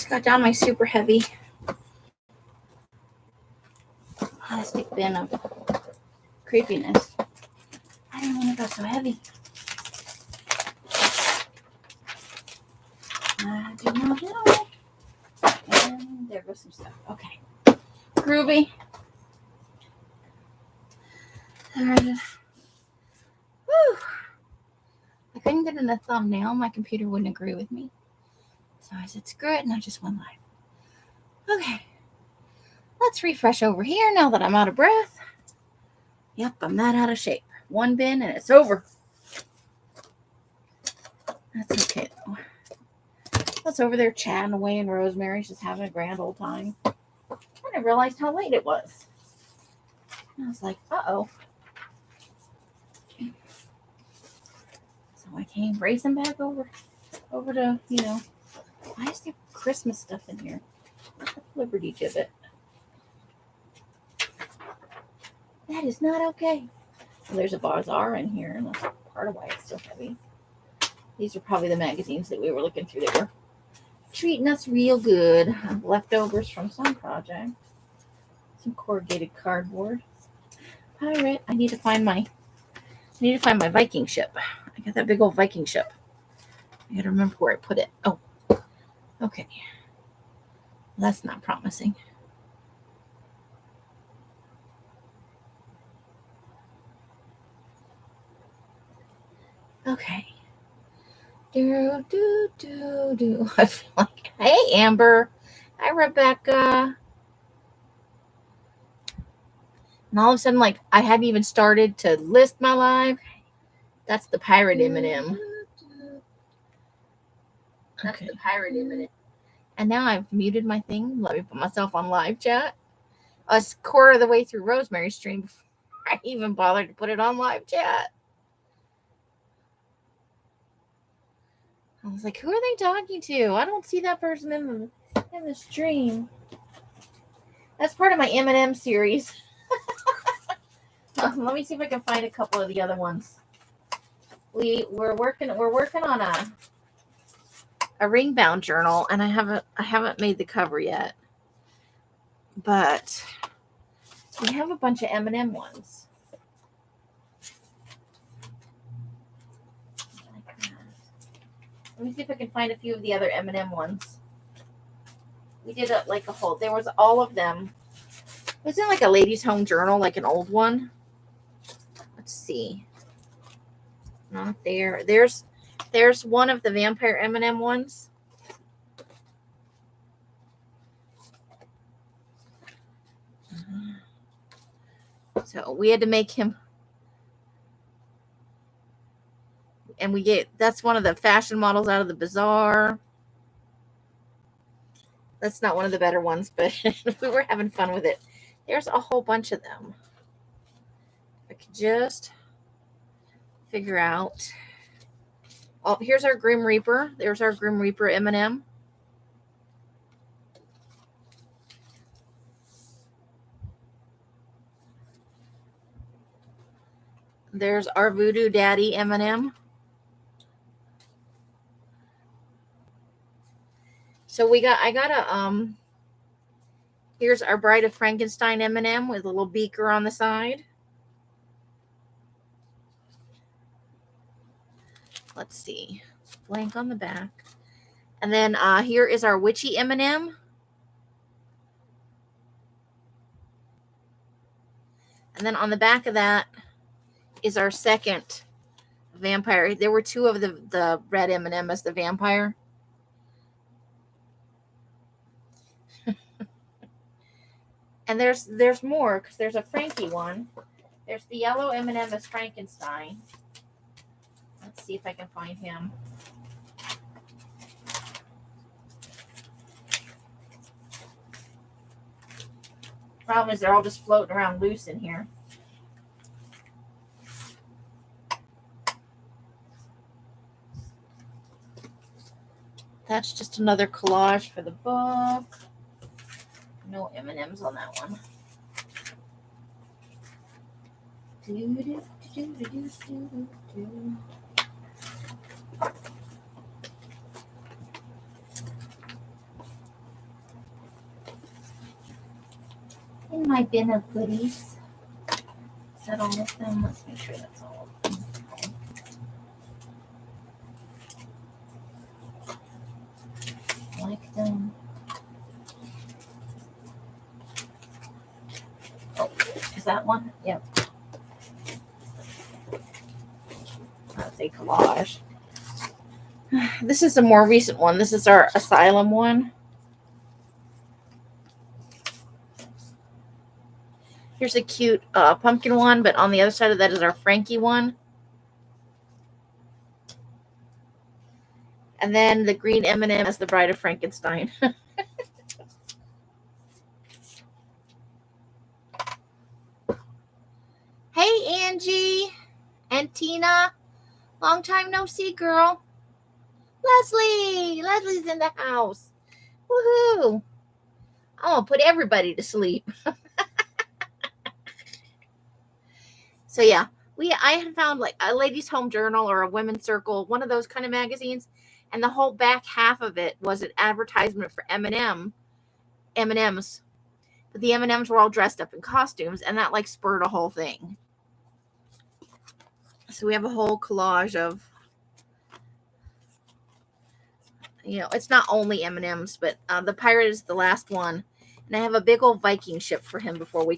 just got down my super heavy plastic bin of creepiness. I didn't want it got so heavy. I do not know. And there goes some stuff. Okay. Groovy. Alright. Whew. I couldn't get in a thumbnail. My computer wouldn't agree with me. So I said, screw it, and I just went live. Okay. Let's refresh over here now that I'm out of breath. Yep, I'm that out of shape. One bin and it's over. That's okay, though. I was over there chatting away, and Rosemary's just having a grand old time. I didn't realize how late it was. And I was like, uh-oh. So I came racing back over to, why is there Christmas stuff in here? Liberty Gibbet. That is not okay. Well, there's a bazaar in here, and that's part of why it's so heavy. These are probably the magazines that we were looking through. They were treating us real good. Leftovers from some project. Some corrugated cardboard. Pirate. I need to find my Viking ship. I got that big old Viking ship. I gotta remember where I put it. Oh, okay. That's not promising. Okay. I feel like, hey, Amber. Hi, Rebecca. And all of a sudden, like, I hadn't even started to list my live. That's the pirate M&M. That's the pirate M&M. And now I've muted my thing. Let me put myself on live chat. A quarter of the way through Rosemary's stream before I even bothered to put it on live chat. I was like, who are they talking to? I don't see that person in the stream. That's part of my M&M series. Let me see if I can find a couple of the other ones. We're working on a ring bound journal, and I haven't made the cover yet. But we have a bunch of M&M ones. Let me see if I can find a few of the other M&M ones. We did a whole. There was all of them. It was in like a ladies' home journal, like an old one. Let's see. Not there. There's one of the vampire M&M ones. So we had to make him. And that's one of the fashion models out of the bazaar. That's not one of the better ones, but we were having fun with it. There's a whole bunch of them. I could just figure out. Oh, here's our Grim Reaper. There's our Grim Reaper M&M. There's our Voodoo Daddy M&M. So here's our Bride of Frankenstein M&M with a little beaker on the side. Let's see. Blank on the back. And then here is our Witchy M&M. And then on the back of that is our second vampire. There were two of the red M&M as the vampire. And there's more, because there's a Frankie one. There's the yellow M&M as Frankenstein. Let's see if I can find him. Problem is they're all just floating around loose in here. That's just another collage for the book. No M&Ms on that one. my bin of goodies. Is that all of them? Let's make sure that's all of them. Like them. Oh, is that one? Yep. That's a collage. This is a more recent one. This is our asylum one. Here's a cute pumpkin one, but on the other side of that is our Frankie one. And then the green M&M as the Bride of Frankenstein. Hey, Angie and Tina. Long time no see, girl. Leslie. Leslie's in the house. Woohoo. I'm going to put everybody to sleep. So, yeah. I had found like a ladies' home journal or a women's circle, one of those kind of magazines. And the whole back half of it was an advertisement for M&Ms. But the M&Ms were all dressed up in costumes, and that like spurred a whole thing. So we have a whole collage of, it's not only M&Ms, but the pirate is the last one. And I have a big old Viking ship for him before I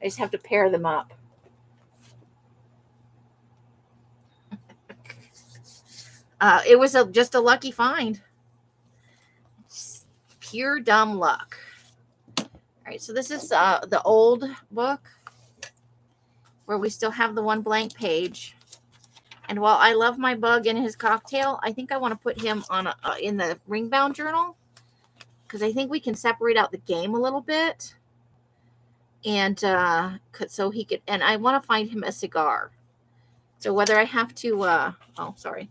just have to pair them up. It was just a lucky find. Just pure dumb luck. All right, so this is the old book where we still have the one blank page. And while I love my bug and his cocktail, I think I want to put him on in the ring-bound journal because I think we can separate out the game a little bit. And so he could, and I want to find him a cigar. So whether I have to, oh, sorry.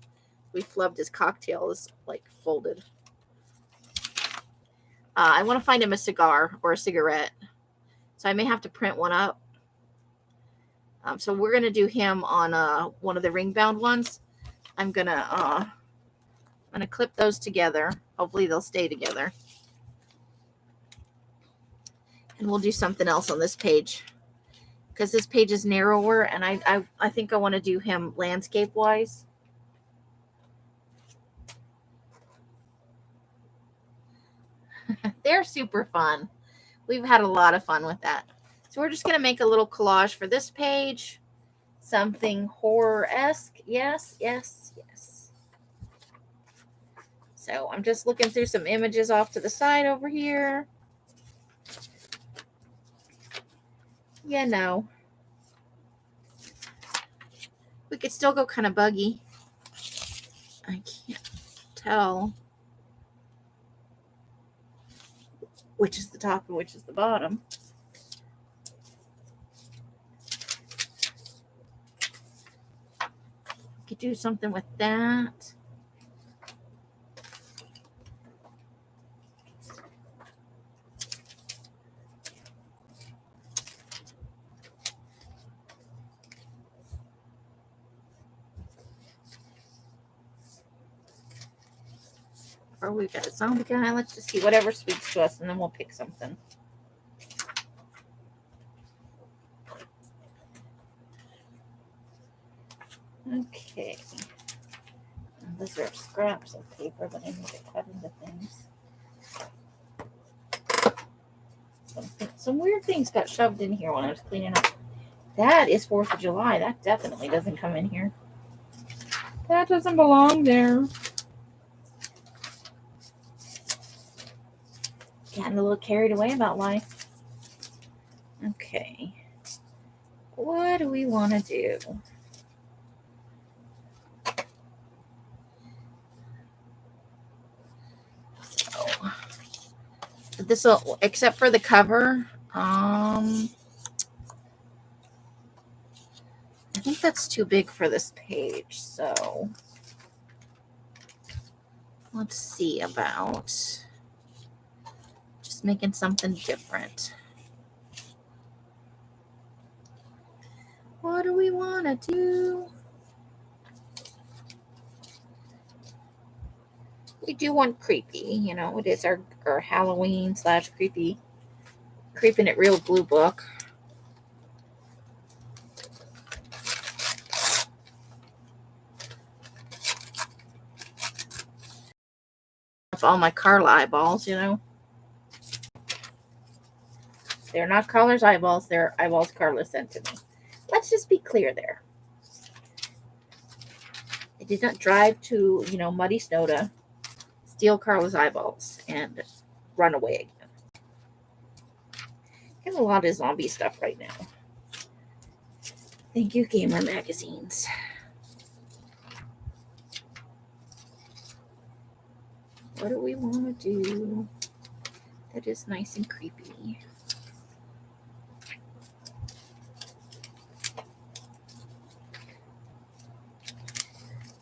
We flubbed his cocktail is like folded. I want to find him a cigar or a cigarette. So I may have to print one up. So we're going to do him on one of the ring bound ones. I'm going to clip those together. Hopefully they'll stay together. And we'll do something else on this page. Because this page is narrower. And I think I want to do him landscape wise. They're super fun. We've had a lot of fun with that. So we're just going to make a little collage for this page. Something horror-esque. Yes, yes, yes. So I'm just looking through some images off to the side over here. Yeah, no. We could still go kind of buggy. I can't tell which is the top and which is the bottom. Could do something with that. Or we've got a zombie guy. Let's just see whatever speaks to us, and then we'll pick something. Okay. Those are scraps of paper that I need to cut into things. Some weird things got shoved in here when I was cleaning up. That is 4th of July. That definitely doesn't come in here. That doesn't belong there. Getting a little carried away about life. Okay. What do we want to do? So this will, except for the cover, I think that's too big for this page. So let's see about just making something different. What do we want to do? We do want creepy, it is our Halloween / creepy Creeping it real, Gluebook. All my Carla eyeballs, you know. They're not Carla's eyeballs. They're eyeballs Carla sent to me. Let's just be clear there. I did not drive to, muddy snow to steal Carla's eyeballs and run away again. I have a lot of zombie stuff right now. Thank you, Gamer Magazines. What do we want to do that is nice and creepy?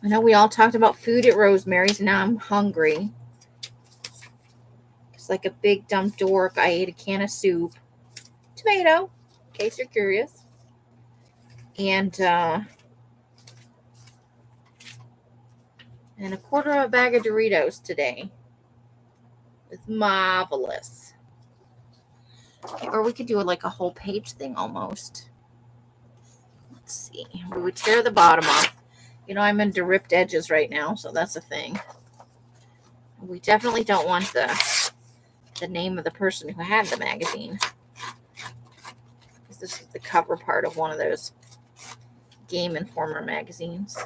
I know we all talked about food at Rosemary's, and now I'm hungry. It's like a big dumb dork. I ate a can of soup. Tomato, in case you're curious. And a quarter of a bag of Doritos today. It's marvelous. Or we could do it like a whole page thing almost. Let's see. We would tear the bottom off. I'm into ripped edges right now, so that's a thing. We definitely don't want the name of the person who had the magazine. Because this is the cover part of one of those Game Informer magazines.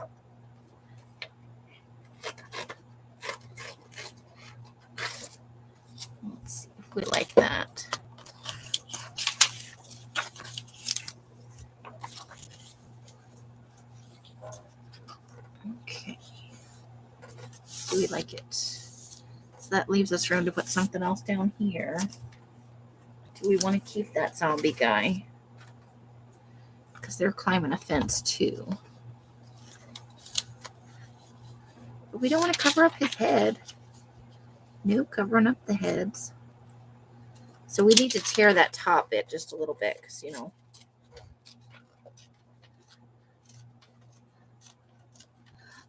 Let's see if we like that. Okay. Do we like it? So that leaves us room to put something else down here. Do we want to keep that zombie guy? Because they're climbing a fence too. But we don't want to cover up his head. Nope, covering up the heads. So we need to tear that top bit just a little bit because,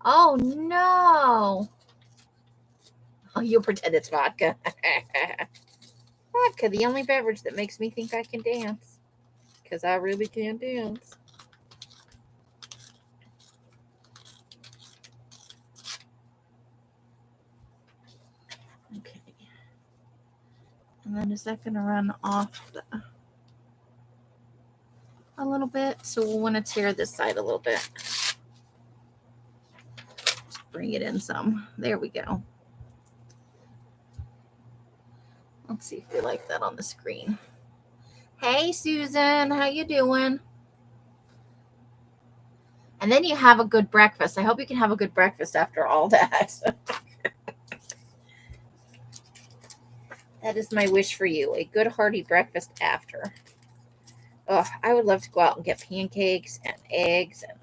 Oh, no. Oh, you pretend it's vodka. Vodka, the only beverage that makes me think I can dance. Because I really can dance. Okay. And then is that going to run off a little bit? So we'll want to tear this side a little bit. Bring it in some. There we go. Let's see if we like that on the screen. Hey, Susan, how you doing? And then you have a good breakfast. I hope you can have a good breakfast after all that. That is my wish for you, a good hearty breakfast after. Oh, I would love to go out and get pancakes and eggs and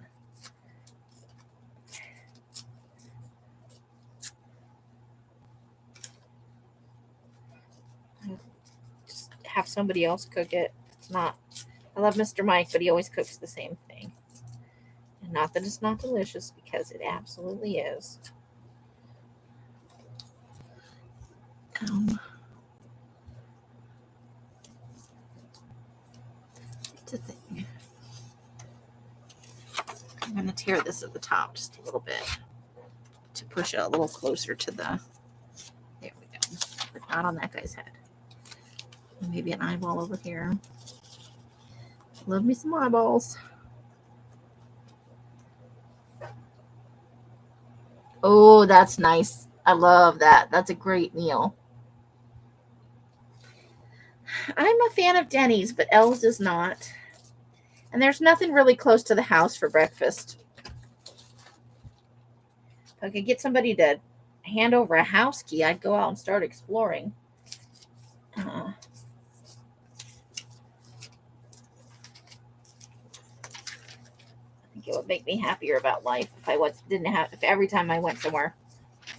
just have somebody else cook it. It's not. I love Mr. Mike, but he always cooks the same thing. And not that it's not delicious, because it absolutely is. It's a thing. I'm going to tear this at the top just a little bit to push it a little closer to the. There we go. But not on that guy's head. Maybe an eyeball over here. Love me some eyeballs. Oh, that's nice. I love that. That's a great meal. I'm a fan of Denny's, but L's is not. And there's nothing really close to the house for breakfast. If I could get somebody to hand over a house key, I'd go out and start exploring. I think it would make me happier about life if every time I went somewhere,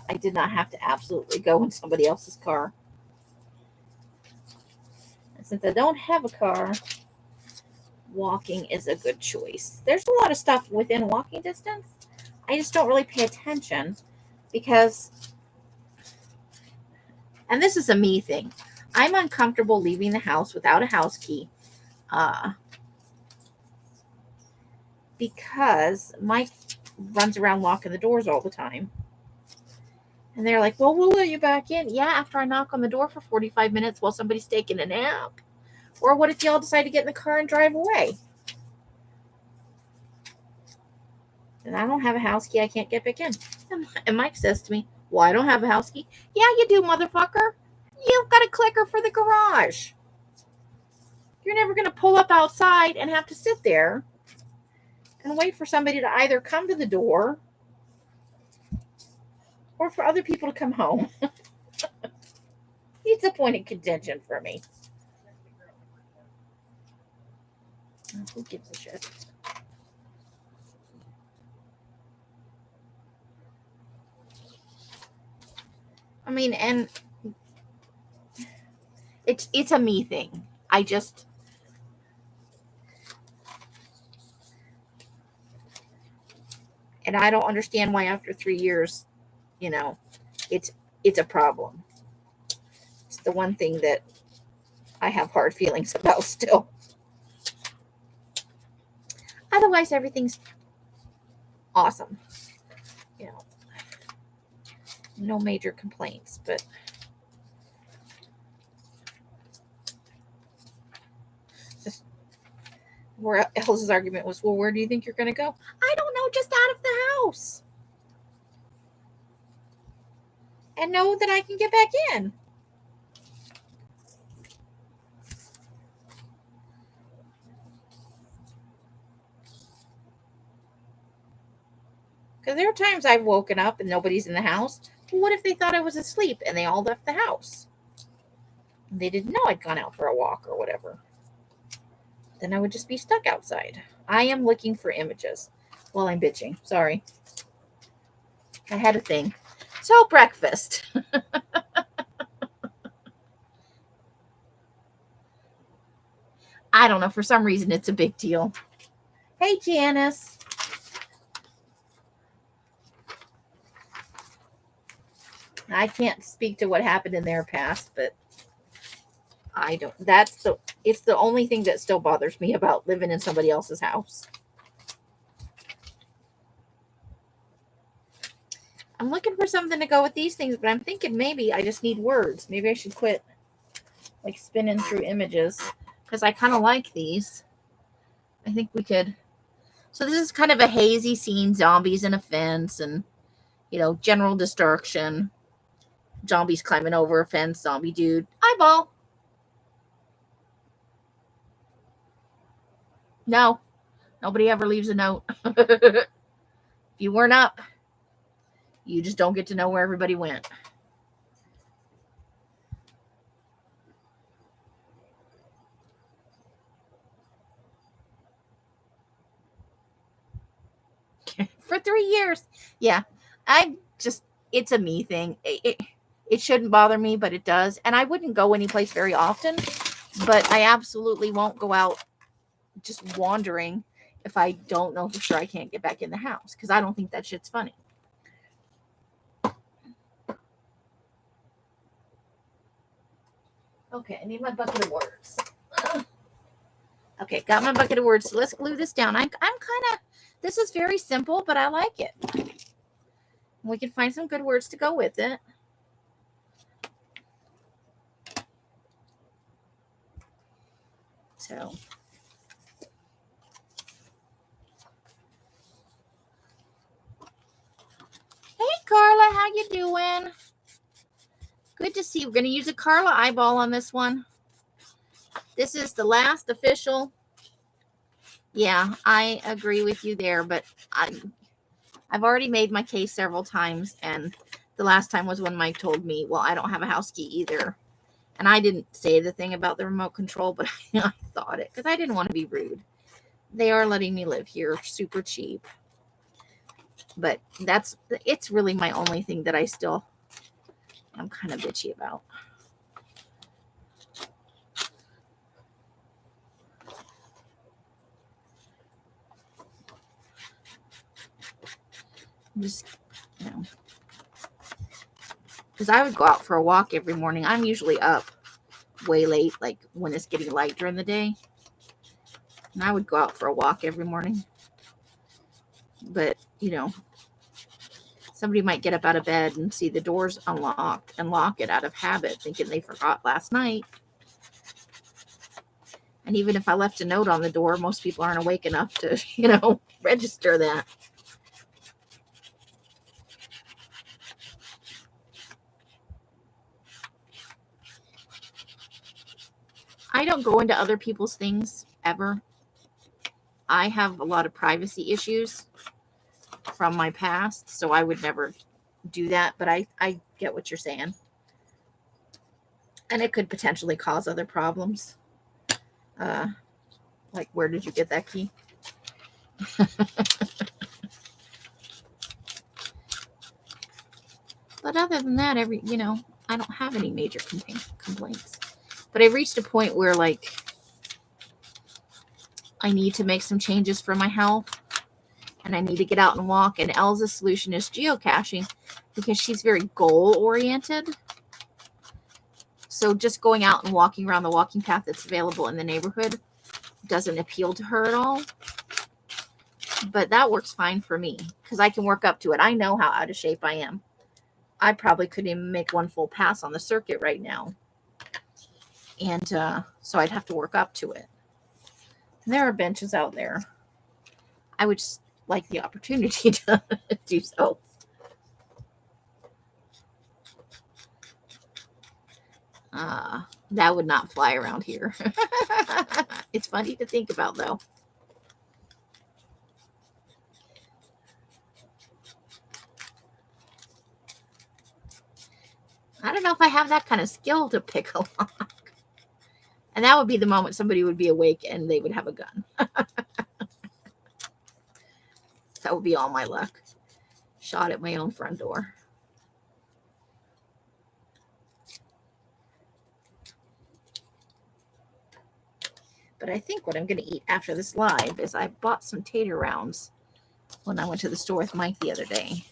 I did not have to absolutely go in somebody else's car. And since I don't have a car, walking is a good choice. There's a lot of stuff within walking distance. I just don't really pay attention because, and this is a me thing, I'm uncomfortable leaving the house without a house key because Mike runs around locking the doors all the time. And they're like, well, we'll let you back in. Yeah, after I knock on the door for 45 minutes while somebody's taking a nap. Or what if y'all decide to get in the car and drive away? And I don't have a house key. I can't get back in. And Mike says to me, well, I don't have a house key. Yeah, you do, motherfucker. You've got a clicker for the garage. You're never going to pull up outside and have to sit there and wait for somebody to either come to the door or for other people to come home. It's a point of contention for me. Who gives a shit? I mean, and it's a me thing. And I don't understand why after 3 years, it's a problem. It's the one thing that I have hard feelings about still. Otherwise, everything's awesome. No major complaints, but where Elsa's argument was, well, where do you think you're going to go? I don't know, just out of the house. And know that I can get back in. Because there are times I've woken up and nobody's in the house. Well, what if they thought I was asleep and they all left the house? And they didn't know I'd gone out for a walk or whatever. Then I would just be stuck outside. I am looking for images while I'm bitching. Sorry. I had a thing. So, breakfast. I don't know. For some reason, it's a big deal. Hey, Janice. I can't speak to what happened in their past, but I don't. It's the only thing that still bothers me about living in somebody else's house. I'm looking for something to go with these things, but I'm thinking maybe I just need words. Maybe I should quit spinning through images because I kind of like these. I think we could. So this is kind of a hazy scene, zombies in a fence and, general destruction. Zombies climbing over a fence, zombie dude. Eyeball. No, nobody ever leaves a note. If you weren't up, you just don't get to know where everybody went. For 3 years. Yeah, it's a me thing. It shouldn't bother me, but it does. And I wouldn't go anyplace very often, but I absolutely won't go out just wandering if I don't know for sure I can't get back in the house, because I don't think that shit's funny. Okay, I need my bucket of words. Okay, got my bucket of words. So let's glue this down. I'm kind of, this is very simple, but I like it. We can find some good words to go with it. So, hey Carla, how you doing? Good to see you. We're going to use a Carla eyeball on this one. This is the last official. Yeah, I agree with you there, but I've already made my case several times, and the last time was when Mike told me, well, I don't have a house key either. And I didn't say the thing about the remote control, but I thought it because I didn't want to be rude. They are letting me live here super cheap. But it's really my only thing that I'm kind of bitchy about. Just, because I would go out for a walk every morning. I'm usually up way late, like when it's getting light during the day. And I would go out for a walk every morning. But, somebody might get up out of bed and see the doors unlocked and lock it out of habit, thinking they forgot last night. And even if I left a note on the door, most people aren't awake enough to, register that. I don't go into other people's things ever. I have a lot of privacy issues from my past, so I would never do that. But I get what you're saying. And it could potentially cause other problems. Like, where did you get that key? But other than that, I don't have any major complaints. But I've reached a point where, like, I need to make some changes for my health. And I need to get out and walk. And Elza's solution is geocaching because she's very goal-oriented. So just going out and walking around the walking path that's available in the neighborhood doesn't appeal to her at all. But that works fine for me because I can work up to it. I know how out of shape I am. I probably couldn't even make one full pass on the circuit right now. And so I'd have to work up to it. And there are benches out there. I would just like the opportunity to do so. That would not fly around here. It's funny to think about, though. I don't know if I have that kind of skill to pick a lock. And that would be the moment somebody would be awake and they would have a gun. That would be all my luck. Shot at my own front door. But I think what I'm going to eat after this live is I bought some tater rounds when I went to the store with Mike the other day.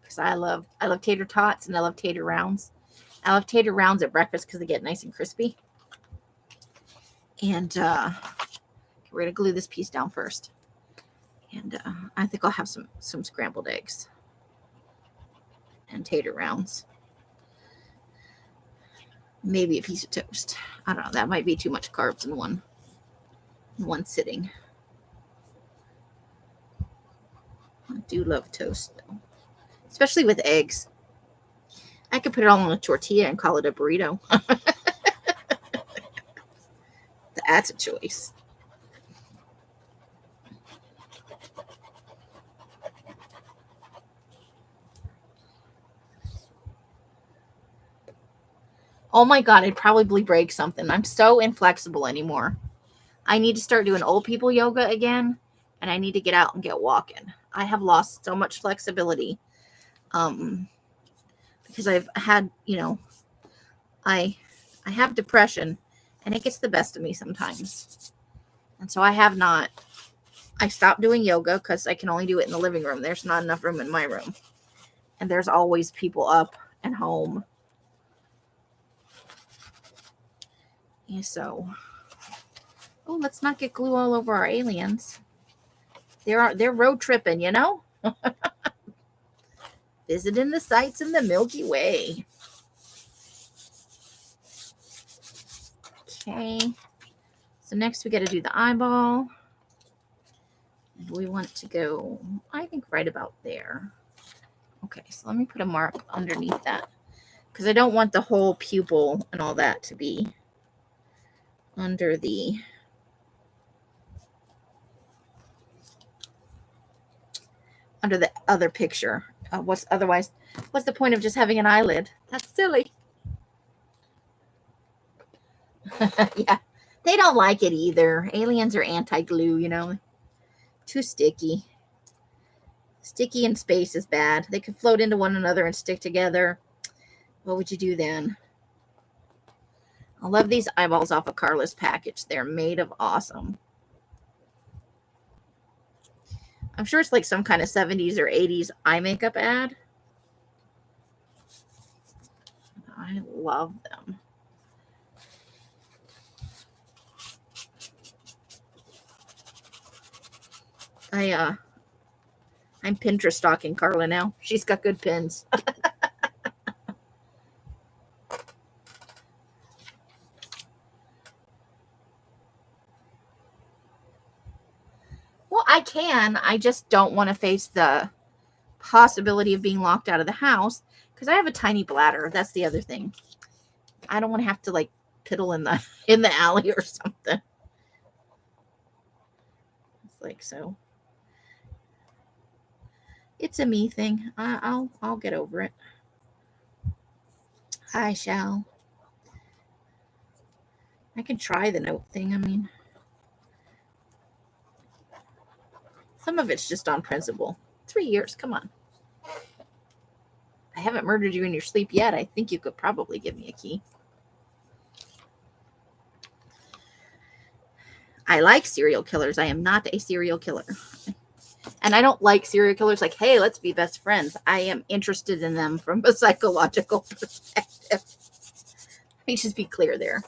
Because I love tater tots and I love tater rounds. I love tater rounds at breakfast because they get nice and crispy. And we're going to glue this piece down first. And I think I'll have some scrambled eggs and tater rounds. Maybe a piece of toast. I don't know. That might be too much carbs in one sitting. I do love toast, though. Especially with eggs. I could put it all on a tortilla and call it a burrito. That's a choice. Oh my God, I'd probably break something. I'm so inflexible anymore. I need to start doing old people yoga again, and I need to get out and get walking. I have lost so much flexibility because I've had, I have depression, and it gets the best of me sometimes. And so I stopped doing yoga because I can only do it in the living room. There's not enough room in my room. And there's always people up and home. Yeah, so, let's not get glue all over our aliens. They're road tripping, Visiting the sights in the Milky Way. Okay. So next we got to do the eyeball. We want to go, I think, right about there. Okay, so let me put a mark underneath that because I don't want the whole pupil and all that to be under the other picture. What's the point of just having an eyelid? That's silly. Yeah, they don't like it either. Aliens are anti-glue, too sticky. Sticky in space is bad. They could float into one another and stick together. What would you do then? I love these eyeballs off of Carla's package. They're made of awesome. I'm sure it's like some kind of 70s or 80s eye makeup ad. I love them. I'm Pinterest stalking Carla now. She's got good pins. Well, I can. I just don't want to face the possibility of being locked out of the house because I have a tiny bladder. That's the other thing. I don't want to have to like piddle in the alley or something. It's like so. It's a me thing. I'll get over it. I shall. I can try the note thing. I mean, some of it's just on principle. 3 years. Come on. I haven't murdered you in your sleep yet. I think you could probably give me a key. I like serial killers. I am not a serial killer. And I don't like serial killers like, hey, let's be best friends. I am interested in them from a psychological perspective. Let me just be clear there.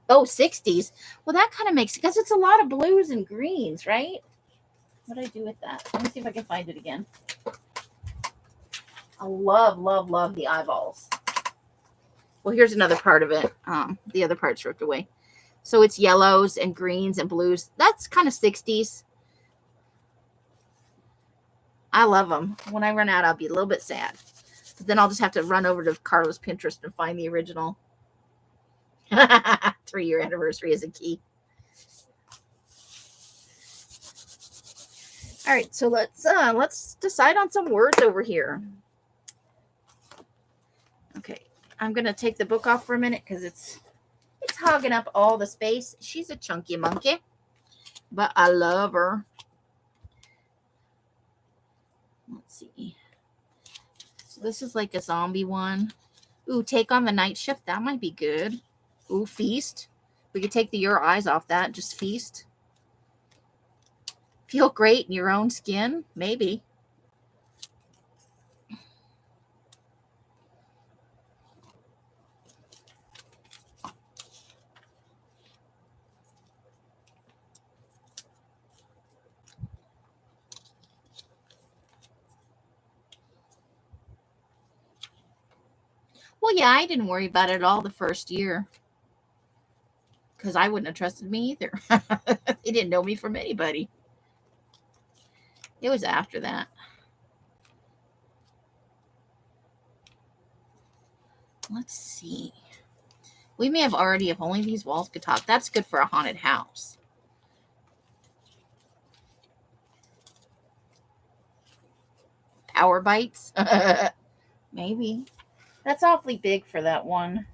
Oh, 60s. Well, that kind of makes, because it's a lot of blues and greens, right? What do I do with that? Let me see if I can find it again. I love, love, love the eyeballs. Well, here's another part of it. The other part's ripped away. So it's yellows and greens and blues. That's kind of 60s. I love them. When I run out, I'll be a little bit sad. But then I'll just have to run over to Carla's Pinterest and find the original. 3-year anniversary is a key. All right, so let's decide on some words over here. Okay, I'm gonna take the book off for a minute because it's hogging up all the space. She's a chunky monkey, but I love her. Let's see. So this is like a zombie one. Ooh, take on the night shift. That might be good. Ooh, feast. We could take your eyes off that. Just feast. Feel great in your own skin. Maybe. Well, yeah, I didn't worry about it at all the first year. Because I wouldn't have trusted me either. They didn't know me from anybody. It was after that. Let's see. We may have already, if only these walls could talk. That's good for a haunted house. Power bites? Maybe. That's awfully big for that one.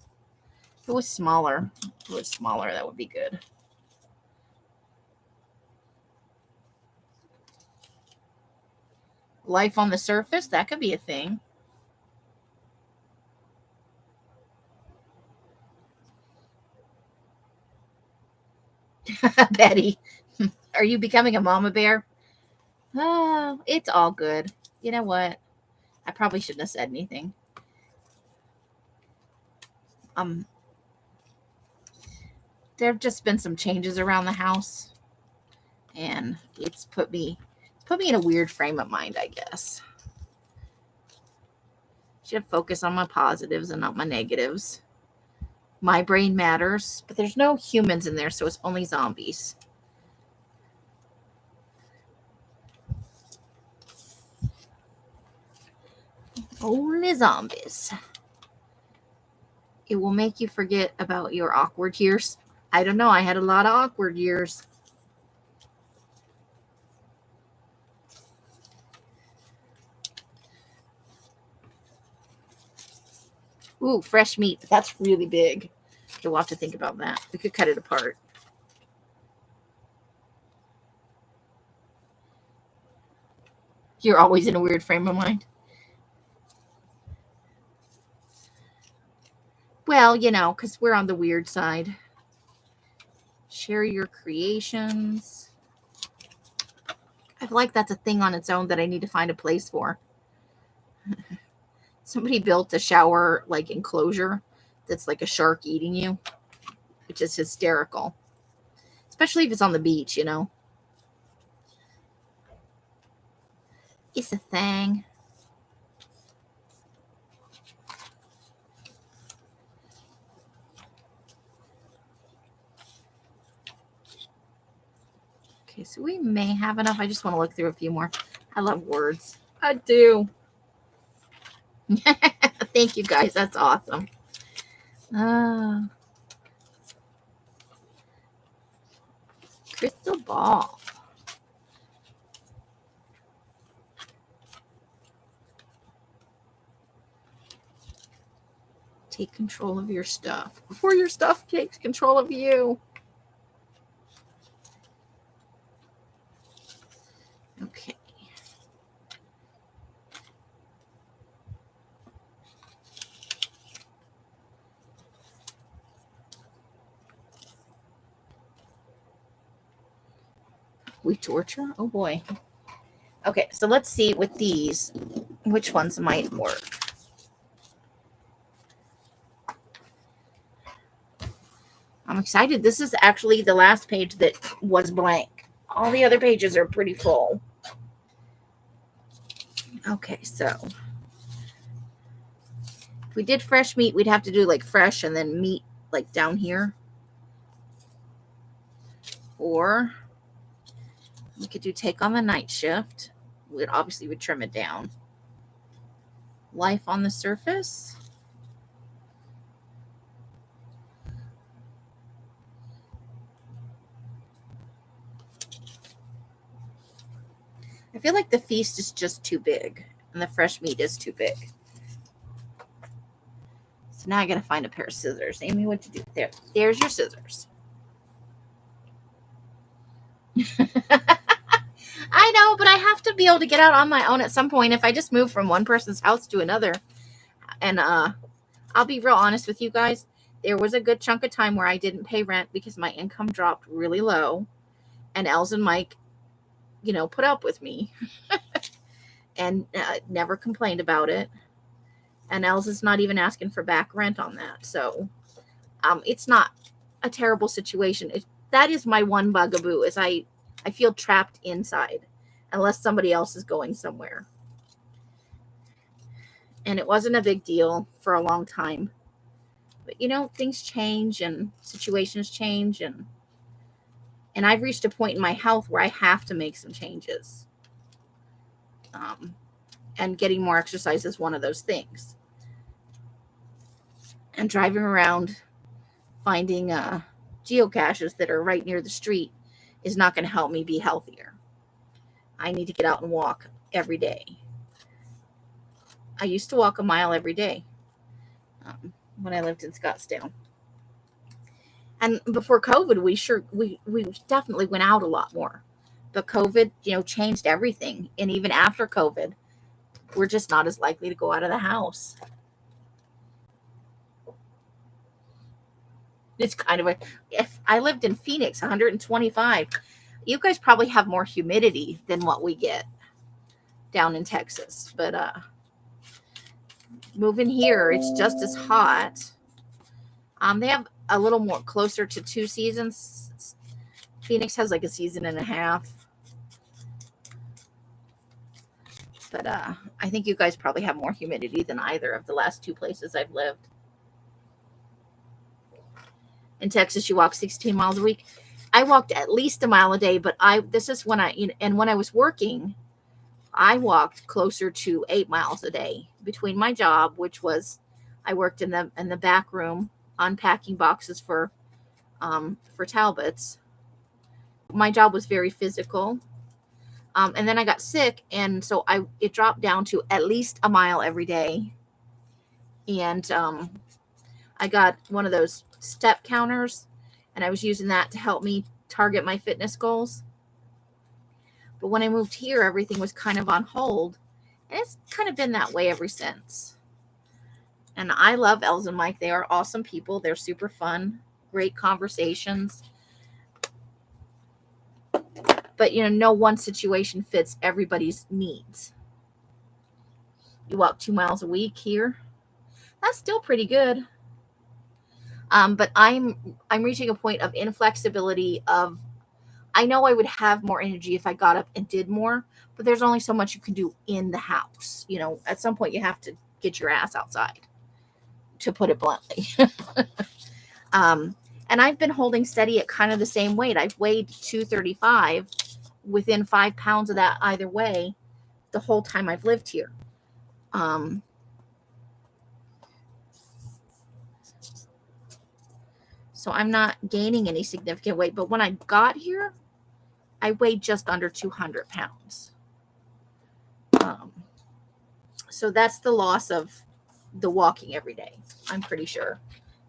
If it was smaller, that would be good. Life on the surface, that could be a thing. Betty, are you becoming a mama bear? Oh, it's all good. You know what? I probably shouldn't have said anything. There have just been some changes around the house, and it's put me in a weird frame of mind, I guess. Should focus on my positives and not my negatives. My brain matters, but there's no humans in there, so it's only zombies. Only zombies. It will make you forget about your awkward years. I don't know. I had a lot of awkward years. Ooh, fresh meat. That's really big. We'll have to think about that. We could cut it apart. You're always in a weird frame of mind. Well, you know, because we're on the weird side. Share your creations. I feel like that's a thing on its own that I need to find a place for. Somebody built a shower like enclosure that's like a shark eating you, which is hysterical. especially if it's on the beach, you know. It's a thing. Okay, so we may have enough. I just want to look through a few more. I love words. I do. Thank you guys. That's awesome. Crystal ball. Take control of your stuff before your stuff takes control of you. Okay. We torture? Oh boy. Okay, so let's see with these, which ones might work. I'm excited. This is actually the last page that was blank. All the other pages are pretty full. Okay, so if we did fresh meat, we'd have to do like fresh and then meat like down here. Or we could do take on the night shift. We'd obviously would trim it down. Life on the surface. I feel like the feast is just too big and the fresh meat is too big. So now I got to find a pair of scissors. Amy, what to do? There's your scissors. I know, but I have to be able to get out on my own at some point. If I just move from one person's house to another, and I'll be real honest with you guys, there was a good chunk of time where I didn't pay rent because my income dropped really low, and Els and Mike, put up with me and never complained about it. And Els is not even asking for back rent on that, so it's not a terrible situation. That is my one bugaboo, is I feel trapped inside unless somebody else is going somewhere. And it wasn't a big deal for a long time. But, things change and situations change. And I've reached a point in my health where I have to make some changes. And getting more exercise is one of those things. And driving around finding geocaches that are right near the street is not going to help me be healthier. I need to get out and walk every day. I used to walk a mile every day when I lived in Scottsdale. And before COVID, we definitely went out a lot more. But COVID, changed everything. And even after COVID, we're just not as likely to go out of the house. It's kind of if I lived in Phoenix, 125, you guys probably have more humidity than what we get down in Texas. But moving here, it's just as hot. They have a little more closer to 2 seasons. Phoenix has like a season and a half. But I think you guys probably have more humidity than either of the last 2 places I've lived. In Texas, you walk 16 miles a week. I walked at least a mile a day, but when I was working, I walked closer to 8 miles a day between my job, which was I worked in the back room unpacking boxes for Talbots. My job was very physical. And then I got sick, and so it dropped down to at least a mile every day. And I got one of those step counters, and I was using that to help me target my fitness goals. But when I moved here, everything was kind of on hold, and it's kind of been that way ever since. And I love Els and Mike. They are awesome people. They're super fun, great conversations. But, no one situation fits everybody's needs. You walk 2 miles a week here. That's still pretty good. But I'm reaching a point of inflexibility of, I know I would have more energy if I got up and did more, but there's only so much you can do in the house. At some point you have to get your ass outside, to put it bluntly. And I've been holding steady at kind of the same weight. I've weighed 235, within 5 pounds of that either way, the whole time I've lived here. So I'm not gaining any significant weight. But when I got here, I weighed just under 200 pounds. So that's the loss of the walking every day, I'm pretty sure,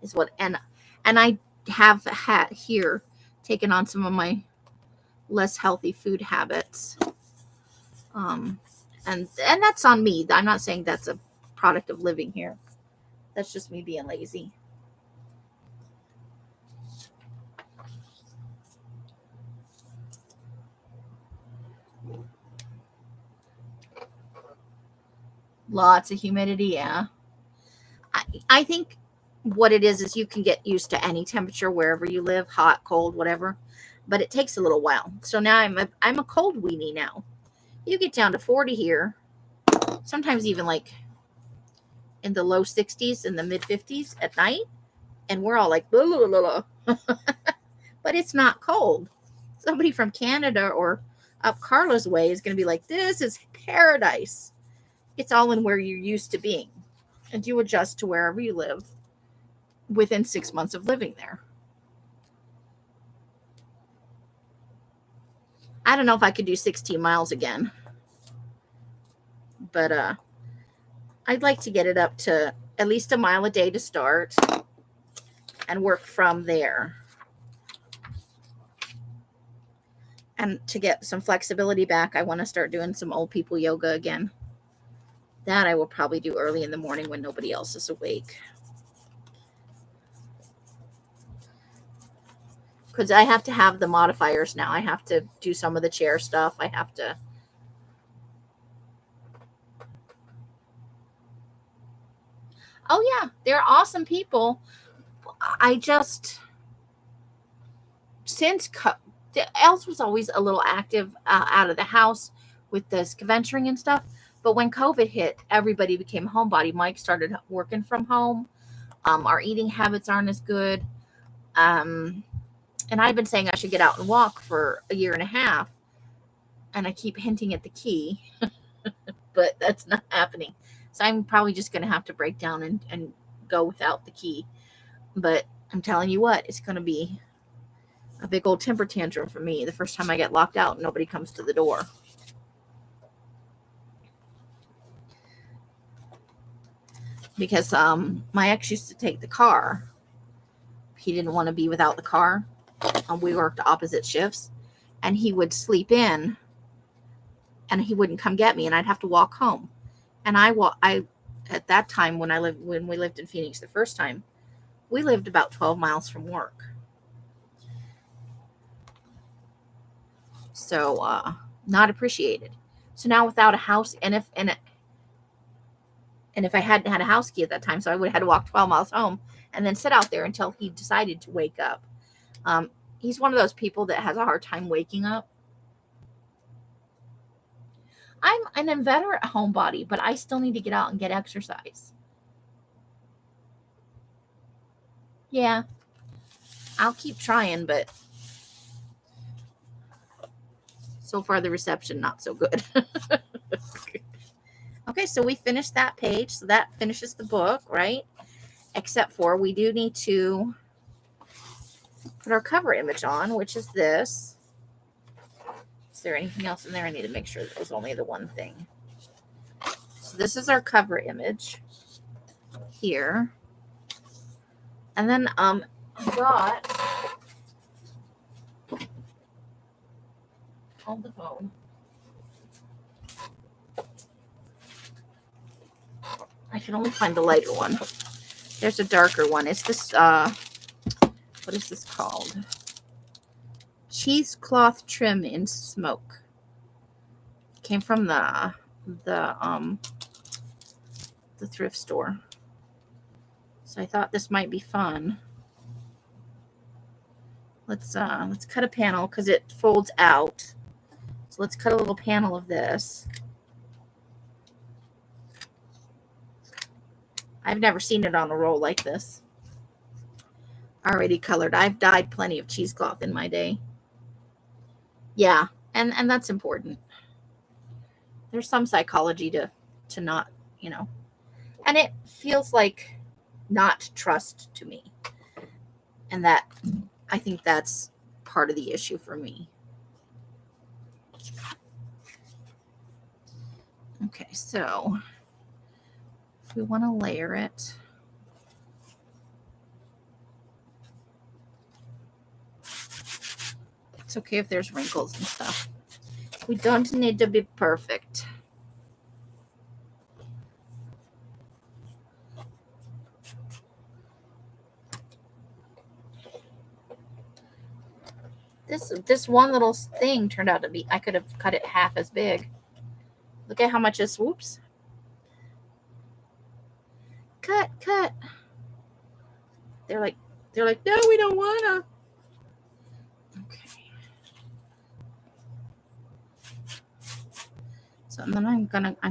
is what. And I have had here taken on some of my less healthy food habits. And that's on me. I'm not saying that's a product of living here. That's just me being lazy. Lots of humidity, yeah. I think what it is you can get used to any temperature wherever you live, hot, cold, whatever. But it takes a little while. So now I'm a cold weenie now. You get down to 40 here, sometimes even like in the low 60s, in the mid 50s at night, and we're all like, blah, blah, blah, blah. But it's not cold. Somebody from Canada or up Carla's way is going to be like, this is paradise. It's all in where you're used to being, and you adjust to wherever you live within 6 months of living there. I don't know if I could do 16 miles again, but I'd like to get it up to at least a mile a day to start and work from there. And to get some flexibility back, I want to start doing some old people yoga again. That I will probably do early in the morning when nobody else is awake. Because I have to have the modifiers now. I have to do some of the chair stuff. I have to. Oh, yeah. They're awesome people. I just. Since Els was always a little active out of the house with the venturing and stuff. But when COVID hit, everybody became a homebody. Mike started working from home. Our eating habits aren't as good. And I've been saying I should get out and walk for a year and a half. And I keep hinting at the key. But that's not happening. So I'm probably just going to have to break down and go without the key. But I'm telling you what, it's going to be a big old temper tantrum for me the first time I get locked out and nobody comes to the door. Because my ex used to take the car. He didn't want to be without the car. We worked opposite shifts, and he would sleep in, and he wouldn't come get me, and I'd have to walk home. And I at that time when we lived in Phoenix the first time, we lived about 12 miles from work. So not appreciated. So now without a house, and if I hadn't had a house key at that time, so I would have had to walk 12 miles home and then sit out there until he decided to wake up. He's one of those people that has a hard time waking up. I'm an inveterate homebody, but I still need to get out and get exercise. Yeah, I'll keep trying, but so far the reception not so good. Okay, so we finished that page. So that finishes the book, right? Except for we do need to put our cover image on, which is this. Is there anything else in there? I need to make sure that was only the one thing. So this is our cover image here. And then got on the phone. I can only find the lighter one. There's a darker one. It's this what is this called? Cheesecloth trim in smoke. Came from the thrift store. So I thought this might be fun. let's cut a panel because it folds out. So let's cut a little panel of this. I've never seen it on a roll like this. Already colored. I've dyed plenty of cheesecloth in my day. Yeah, and that's important. There's some psychology to not, and it feels like not trust to me. And that, I think that's part of the issue for me. Okay, so if we want to layer it, it's okay if there's wrinkles and stuff. We don't need to be perfect. This one little thing turned out to be, I could have cut it half as big. Look at how much is, whoops. Cut. They're like, no, we don't wanna. Okay. So and then I'm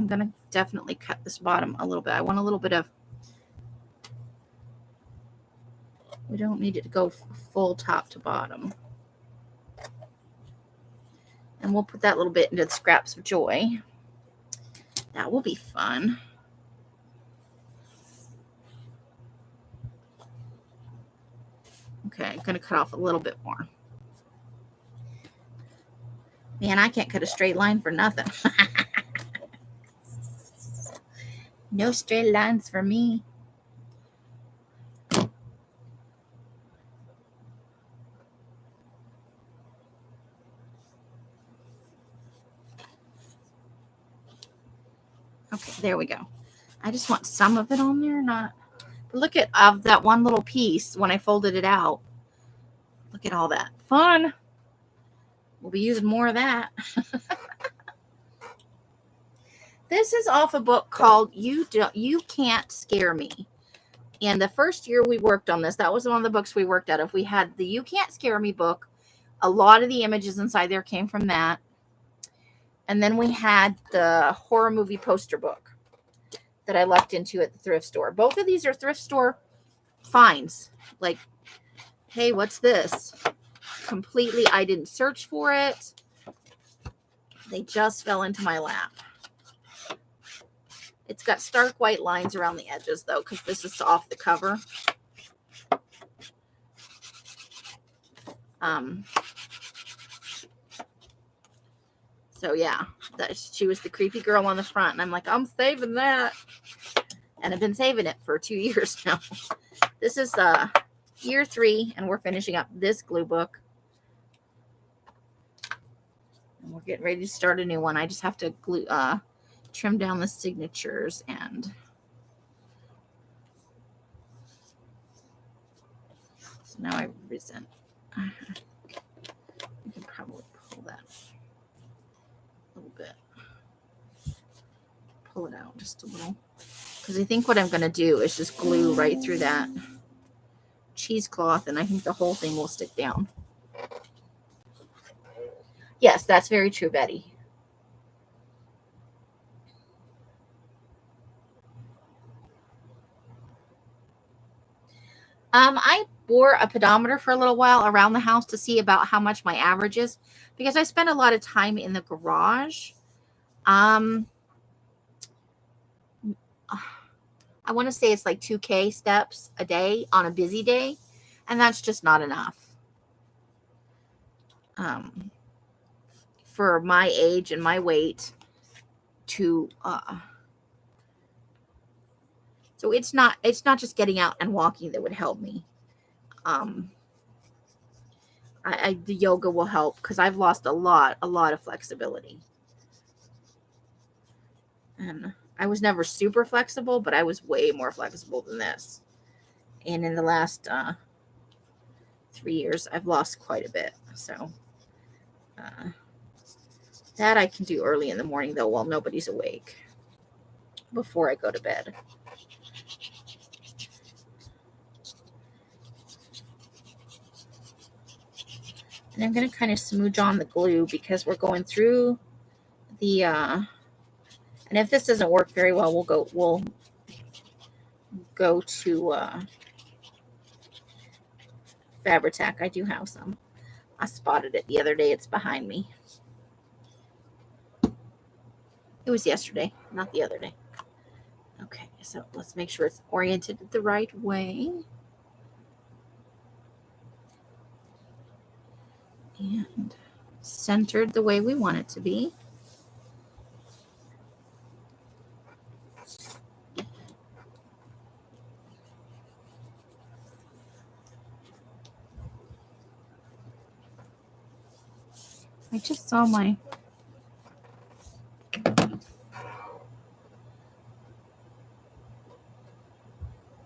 gonna definitely cut this bottom a little bit. I want a little bit of, we don't need it to go full top to bottom. And we'll put that little bit into the scraps of joy. That will be fun. Okay, I'm going to cut off a little bit more. Man, I can't cut a straight line for nothing. No straight lines for me. Okay, there we go. I just want some of it on there, not. But look at that one little piece when I folded it out. Look at all that fun. We'll be using more of that. This is off a book called You Can't Scare Me. And the first year we worked on this, that was one of the books we worked out of. We had the You Can't Scare Me book. A lot of the images inside there came from that. And then we had the horror movie poster book that I left into at the thrift store. Both of these are thrift store finds. Like, hey, what's this? Completely, I didn't search for it. They just fell into my lap. It's got stark white lines around the edges, though, because this is off the cover. So, yeah, she was the creepy girl on the front. And I'm like, I'm saving that. And I've been saving it for 2 years now. This is year 3, and we're finishing up this glue book. And we're getting ready to start a new one. I just have to trim down the signatures and so now I resent. You can probably pull that a little bit. Pull it out just a little. Because I think what I'm going to do is just glue right through that cheesecloth, and I think the whole thing will stick down. Yes, that's very true, Betty. I wore a pedometer for a little while around the house to see about how much my average is, because I spend a lot of time in the garage. I want to say it's like 2K steps a day on a busy day, and that's just not enough. For my age and my weight to so it's not just getting out and walking that would help me. The yoga will help because I've lost a lot of flexibility. And I was never super flexible, but I was way more flexible than this. And in the last 3 years, I've lost quite a bit. So that I can do early in the morning, though, while nobody's awake, before I go to bed. And I'm going to kind of smooch on the glue because we're going through the, and if this doesn't work very well, we'll go to Fabri-Tac. I do have some. I spotted it the other day. It's behind me. It was yesterday, not the other day. Okay, so let's make sure it's oriented the right way. And centered the way we want it to be. I just saw my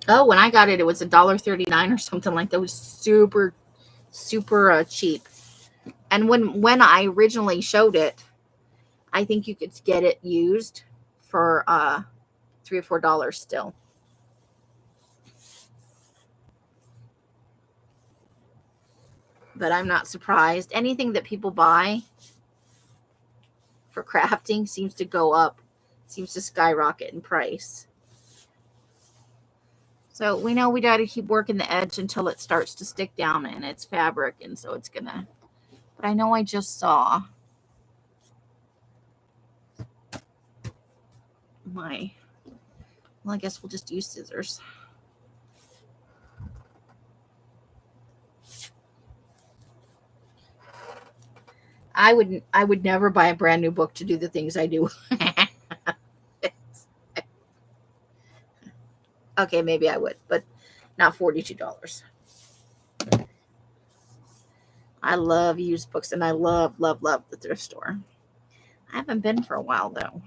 when I got it, it was $1.39 or something like that. It was super cheap. And when I originally showed it, I think you could get it used for $3 or $4 still. But I'm not surprised. Anything that people buy for crafting seems to go up, seems to skyrocket in price. So we know we got to keep working the edge until it starts to stick down and it's fabric, and so it's gonna. But I know I just saw my. Well, I guess we'll just use scissors. I would never buy a brand new book to do the things I do. Okay, maybe I would, but not $42. I love used books, and I love the thrift store. I haven't been for a while though,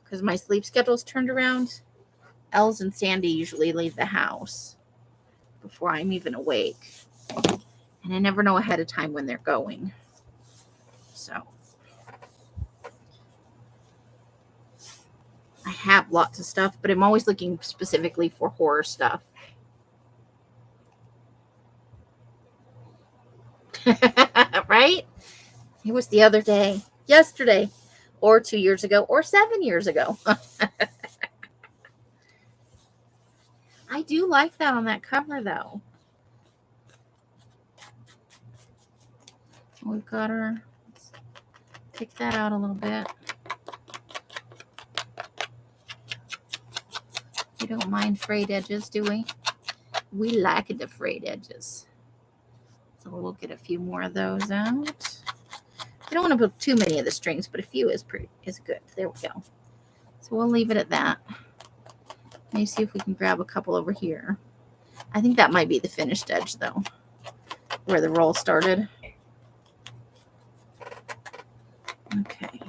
because my sleep schedule's turned around. Els and Sandy usually leave the house before I'm even awake, and I never know ahead of time when they're going. So I have lots of stuff, but I'm always looking specifically for horror stuff. Right? It was the other day, yesterday, or 2 years ago, or 7 years ago. I do like that on that cover, though. We've got her. Let's pick that out a little bit. We don't mind frayed edges, do we? We like the frayed edges. So we'll get a few more of those out. I don't want to put too many of the strings, but a few is good. There we go. So we'll leave it at that. Let me see if we can grab a couple over here. I think that might be the finished edge, though, where the roll started. Okay.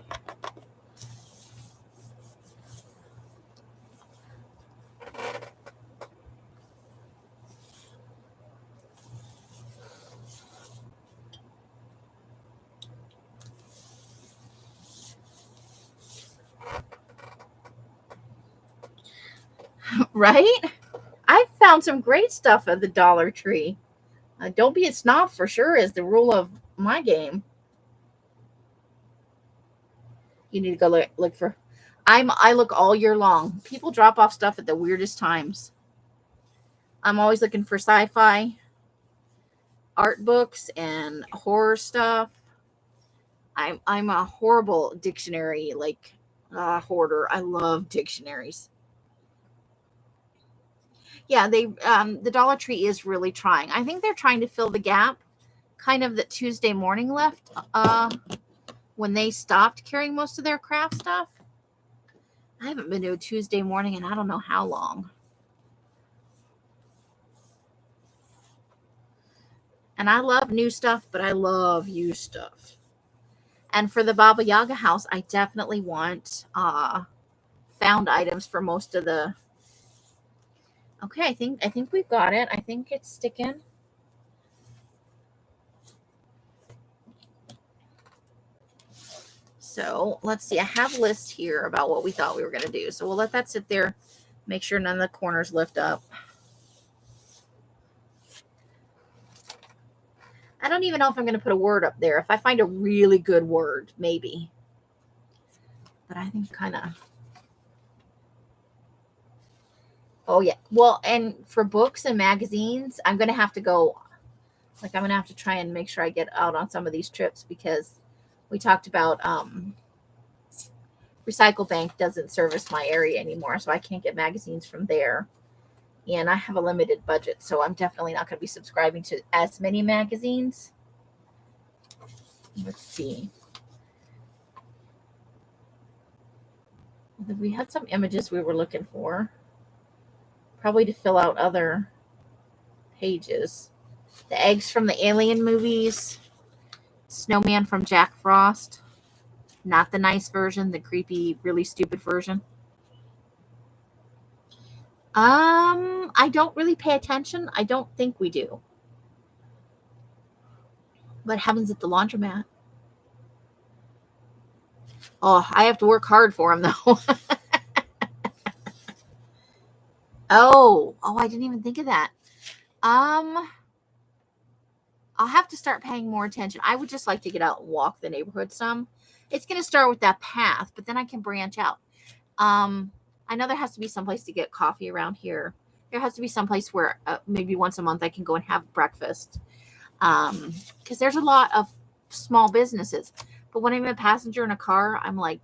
Right? I found some great stuff at the Dollar Tree. Don't be a snob, for sure, is the rule of my game. You need to go look for. I look all year long. People drop off stuff at the weirdest times. I'm always looking for sci-fi art books and horror stuff. I'm a horrible dictionary hoarder. I love dictionaries. Yeah, the Dollar Tree is really trying. I think they're trying to fill the gap, kind of that Tuesday morning left. When they stopped carrying most of their craft stuff. I haven't been to a Tuesday morning in I don't know how long. And I love new stuff, but I love used stuff. And for the Baba Yaga house, I definitely want found items for most of the. Okay, I think we've got it. I think it's sticking. So let's see. I have a list here about what we thought we were going to do. So we'll let that sit there. Make sure none of the corners lift up. I don't even know if I'm going to put a word up there. If I find a really good word, maybe. But I think kind of. Oh, yeah. Well, and for books and magazines, I'm going to have to go. Like, I'm going to have to try and make sure I get out on some of these trips because we talked about Recycle Bank doesn't service my area anymore, so I can't get magazines from there. And I have a limited budget, so I'm definitely not going to be subscribing to as many magazines. Let's see. We had some images we were looking for, probably to fill out other pages. The eggs from the Alien movies, Snowman from Jack Frost, not the nice version, the creepy, really stupid version. I don't really pay attention. I don't think we do. What happens at the laundromat? Oh, I have to work hard for them, though. Oh, I didn't even think of that. I'll have to start paying more attention. I would just like to get out and walk the neighborhood some. It's going to start with that path, but then I can branch out. I know there has to be some place to get coffee around here. There has to be some place where maybe once a month I can go and have breakfast. Because there's a lot of small businesses. But when I'm a passenger in a car, I'm like,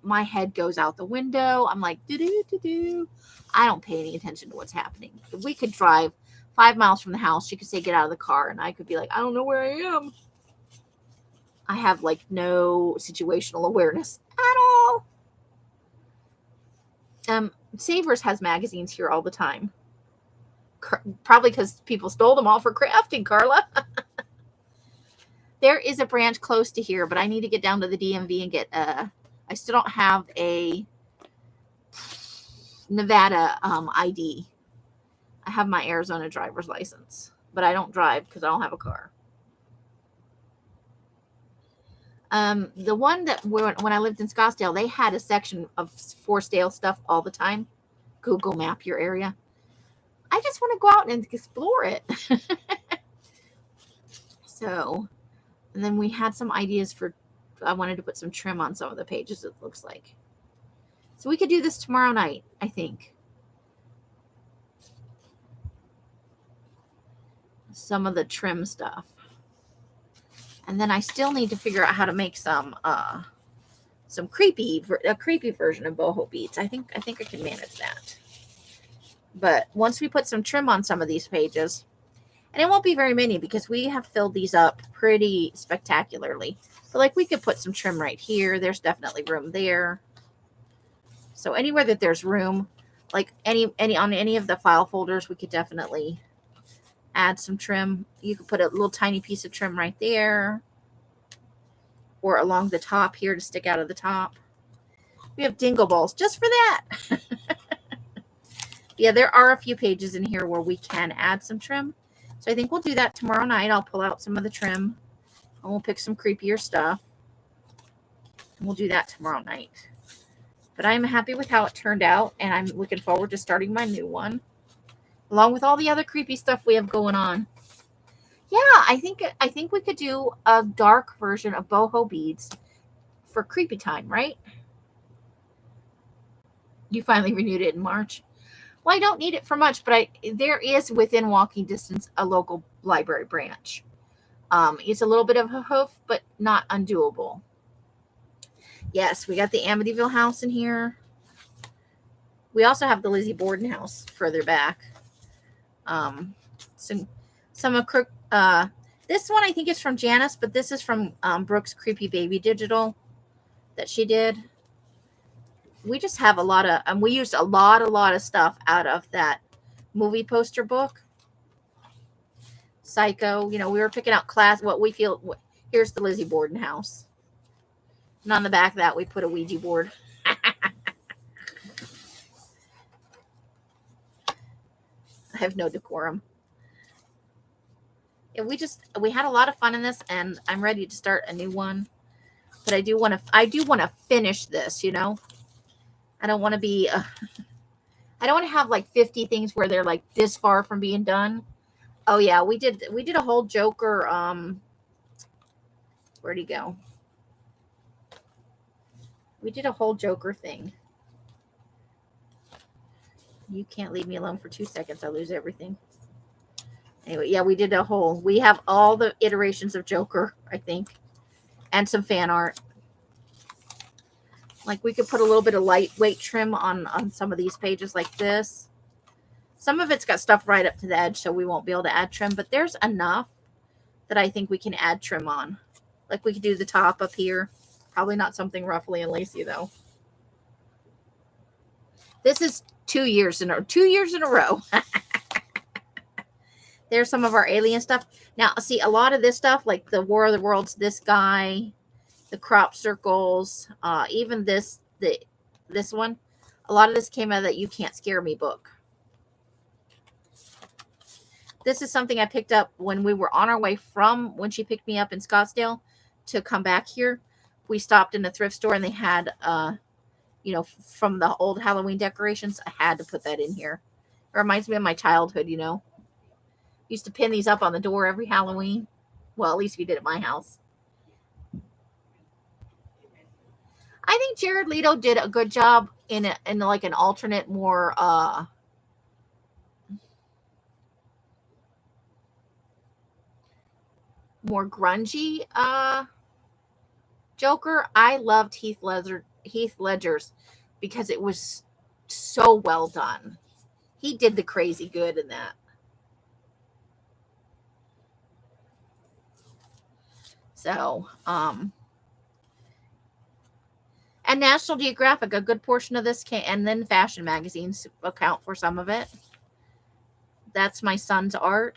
my head goes out the window. I'm like, do-do-do-do. I don't pay any attention to what's happening. If we could drive 5 miles from the house, she could say, get out of the car. And I could be like, I don't know where I am. I have like no situational awareness at all. Savers has magazines here all the time. Probably because people stole them all for crafting, Carla. There is a branch close to here, but I need to get down to the DMV and get I still don't have a Nevada ID. I have my Arizona driver's license, but I don't drive because I don't have a car. The one that when I lived in Scottsdale, they had a section of for sale stuff all the time. Google map your area. I just want to go out and explore it. So, and then we had some ideas for, I wanted to put some trim on some of the pages, it looks like. So we could do this tomorrow night, I think. Some of the trim stuff. And then I still need to figure out how to make a creepy version of boho beads. I think I can manage that. But once we put some trim on some of these pages, and it won't be very many because we have filled these up pretty spectacularly. But like we could put some trim right here. There's definitely room there. So anywhere that there's room, like any on any of the file folders, we could definitely add some trim. You could put a little tiny piece of trim right there, or along the top here to stick out of the top. We have dingle balls just for that. Yeah, there are a few pages in here where we can add some trim. So I think we'll do that tomorrow night. I'll pull out some of the trim and we'll pick some creepier stuff. And we'll do that tomorrow night. But I'm happy with how it turned out, and I'm looking forward to starting my new one, along with all the other creepy stuff we have going on. Yeah, I think we could do a dark version of boho beads for creepy time, right? You finally renewed it in March. Well, I don't need it for much, but there is within walking distance a local library branch. It's a little bit of a hoof, but not undoable. Yes, we got the Amityville house in here. We also have the Lizzie Borden house further back. Some of this one I think is from Janice, but this is from Brooke's Creepy Baby Digital that she did. We just have a lot of, we used a lot of stuff out of that movie poster book. Psycho, we were picking out what we feel. Here's the Lizzie Borden house. And on the back of that, we put a Ouija board. I have no decorum. Yeah, we had a lot of fun in this, and I'm ready to start a new one. But I do want to finish this, I don't want to I don't want to have like 50 things where they're like this far from being done. Oh yeah, we did a whole Joker. Where'd he go? We did a whole Joker thing. You can't leave me alone for 2 seconds. I lose everything. Anyway, yeah, we did a whole. We have all the iterations of Joker, I think, and some fan art. Like we could put a little bit of lightweight trim on some of these pages like this. Some of it's got stuff right up to the edge, so we won't be able to add trim, but there's enough that I think we can add trim on. Like we could do the top up here. Probably not something ruffly and lacy though. This is 2 years in a row. There's some of our alien stuff. Now, see, a lot of this stuff, like the War of the Worlds, this guy, the crop circles, even this one, a lot of this came out of that You Can't Scare Me book. This is something I picked up when we were on our way from when she picked me up in Scottsdale to come back here. We stopped in a thrift store and they had, from the old Halloween decorations. I had to put that in here. It reminds me of my childhood, Used to pin these up on the door every Halloween. Well, at least we did at my house. I think Jared Leto did a good job in like an alternate, more grungy Joker. I loved Heath Ledger's because it was so well done. He did the crazy good in that. So, and National Geographic, a good portion of this came, and then fashion magazines account for some of it. That's my son's art.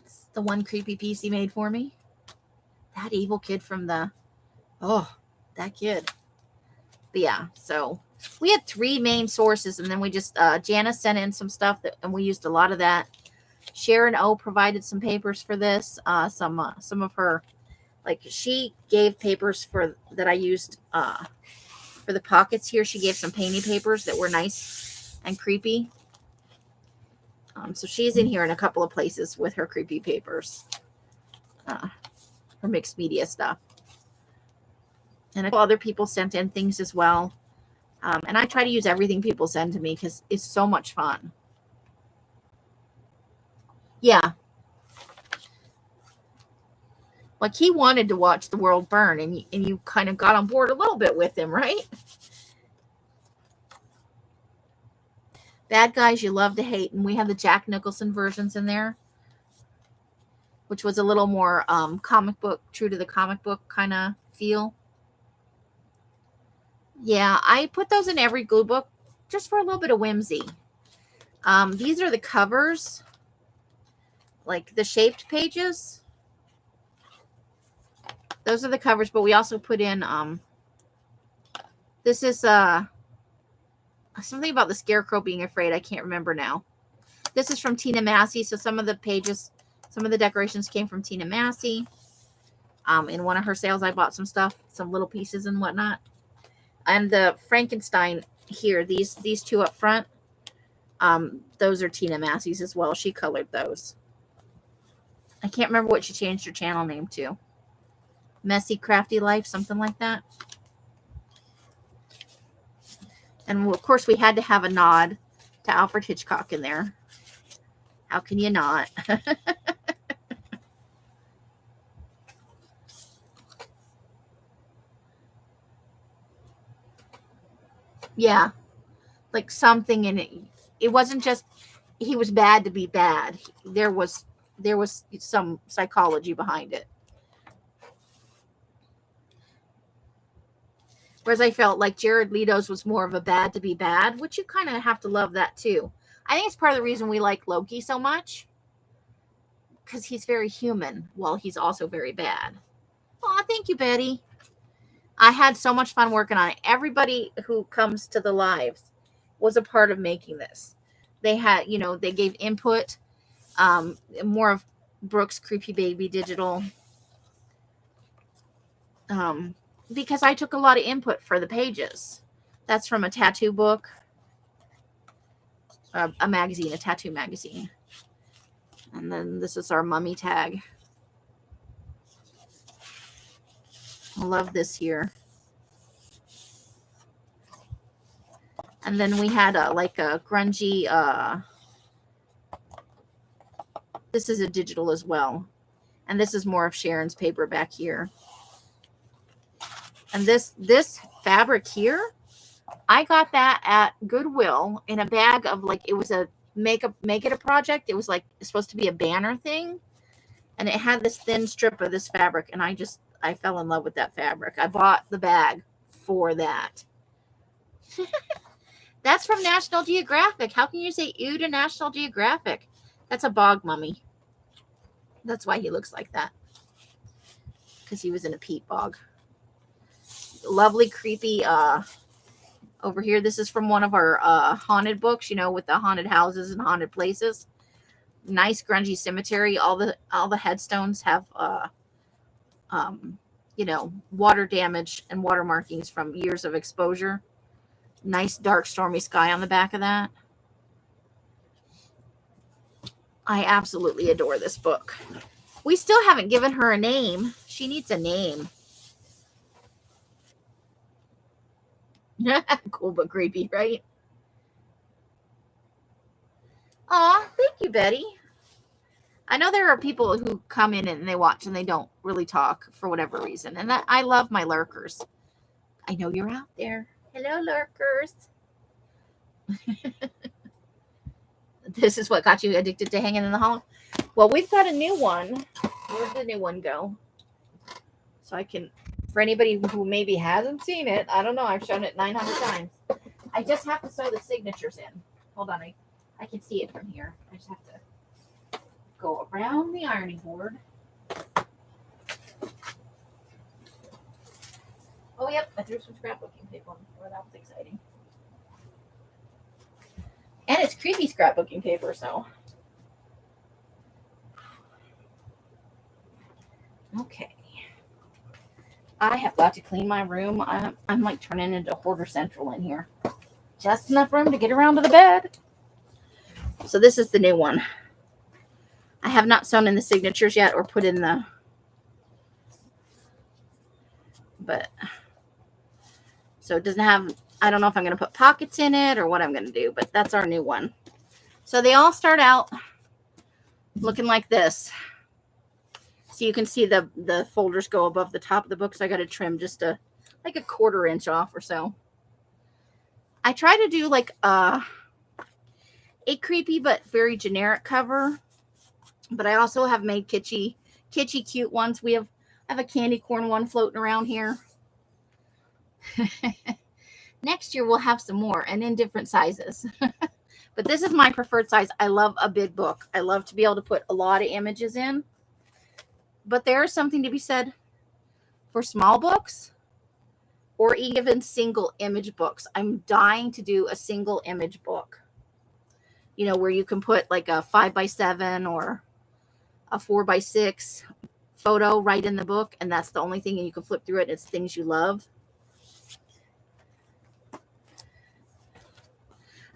It's the one creepy piece he made for me. That evil kid from that kid. But yeah, so we had 3 main sources, and then we just, Janice sent in some stuff and we used a lot of that. Sharon O provided some papers for this, some of her, like she gave papers that I used for the pockets here. She gave some painting papers that were nice and creepy. So she's in here in a couple of places with her creepy papers, her mixed media stuff. And a couple other people sent in things as well. And I try to use everything people send to me because it's so much fun. Yeah. Like he wanted to watch the world burn, and you kind of got on board a little bit with him, right? Bad Guys You Love to Hate, and we have the Jack Nicholson versions in there, which was a little more comic book, true to the comic book kind of feel. Yeah, I put those in every glue book just for a little bit of whimsy. These are the covers, like the shaped pages. Those are the covers, but we also put in, this is something about the scarecrow being afraid. I can't remember now. This is from Tina Massey. So some of the pages, some of the decorations came from Tina Massey. In one of her sales, I bought some stuff, some little pieces and whatnot. And the Frankenstein here, these 2 up front, those are Tina Massey's as well. She colored those. I can't remember what she changed her channel name to. Messy Crafty Life, something like that. And of course, we had to have a nod to Alfred Hitchcock in there. How can you not? Yeah, like something in it. It wasn't just he was bad to be bad. There was some psychology behind it. Whereas I felt like Jared Leto's was more of a bad to be bad, which you kind of have to love that too. I think it's part of the reason we like Loki so much, because he's very human while he's also very bad. Oh, thank you, Betty. I had so much fun working on it. Everybody who comes to the lives was a part of making this. They had, they gave input, more of Brooke's Creepy Baby Digital. Because I took a lot of input for the pages. That's from a tattoo book. a magazine, a tattoo magazine. And then this is our mummy tag. I love this here. And then we had like a grungy, this is a digital as well. And this is more of Sharon's paper back here. And this fabric here, I got that at Goodwill in a bag of like, it was a make it a project. It was like supposed to be a banner thing. And it had this thin strip of this fabric. And I fell in love with that fabric. I bought the bag for that. That's from National Geographic. How can you say ew to National Geographic? That's a bog mummy. That's why he looks like that. Because he was in a peat bog. Lovely, creepy. Over here, this is from one of our haunted books, you know, with the haunted houses and haunted places. Nice grungy cemetery. All the headstones have you know, water damage and water markings from years of exposure. Nice dark stormy sky on the back of that. I absolutely adore this book. We still haven't given her a name. She needs a name. Cool but creepy, right? Aw, thank you, Betty. I know there are people who come in and they watch and they don't really talk for whatever reason. And that I love my lurkers. I know you're out there. Hello, lurkers. This is what got you addicted to hanging in the hall? Well, we've got a new one. Where did the new one go? So I can, for anybody who maybe hasn't seen it, I don't know. I've shown it 900 times. I just have to sew the signatures in. Hold on. I can see it from here. I just have to go around the ironing board. Oh, yep. I threw some scrapbooking paper on the floor. That was exciting. And it's creepy scrapbooking paper, so. Okay. I have got to clean my room. I'm like turning into Hoarder Central in here. Just enough room to get around to the bed. So this is the new one. I have not sewn in the signatures yet or put in the, but, so it doesn't have, I don't know if I'm going to put pockets in it or what I'm going to do, but that's our new one. So they all start out looking like this. So you can see the folders go above the top of the book. So I got to trim just like a 1/4 inch off or so. I try to do like a creepy but very generic cover. But I also have made kitschy cute ones. I have a candy corn one floating around here. Next year we'll have some more and in different sizes. But this is my preferred size. I love a big book. I love to be able to put a lot of images in. But there is something to be said for small books or even single image books. I'm dying to do a single image book. You know, where you can put like a 5x7 or a 4x6 photo right in the book. And that's the only thing, and you can flip through it. It's things you love.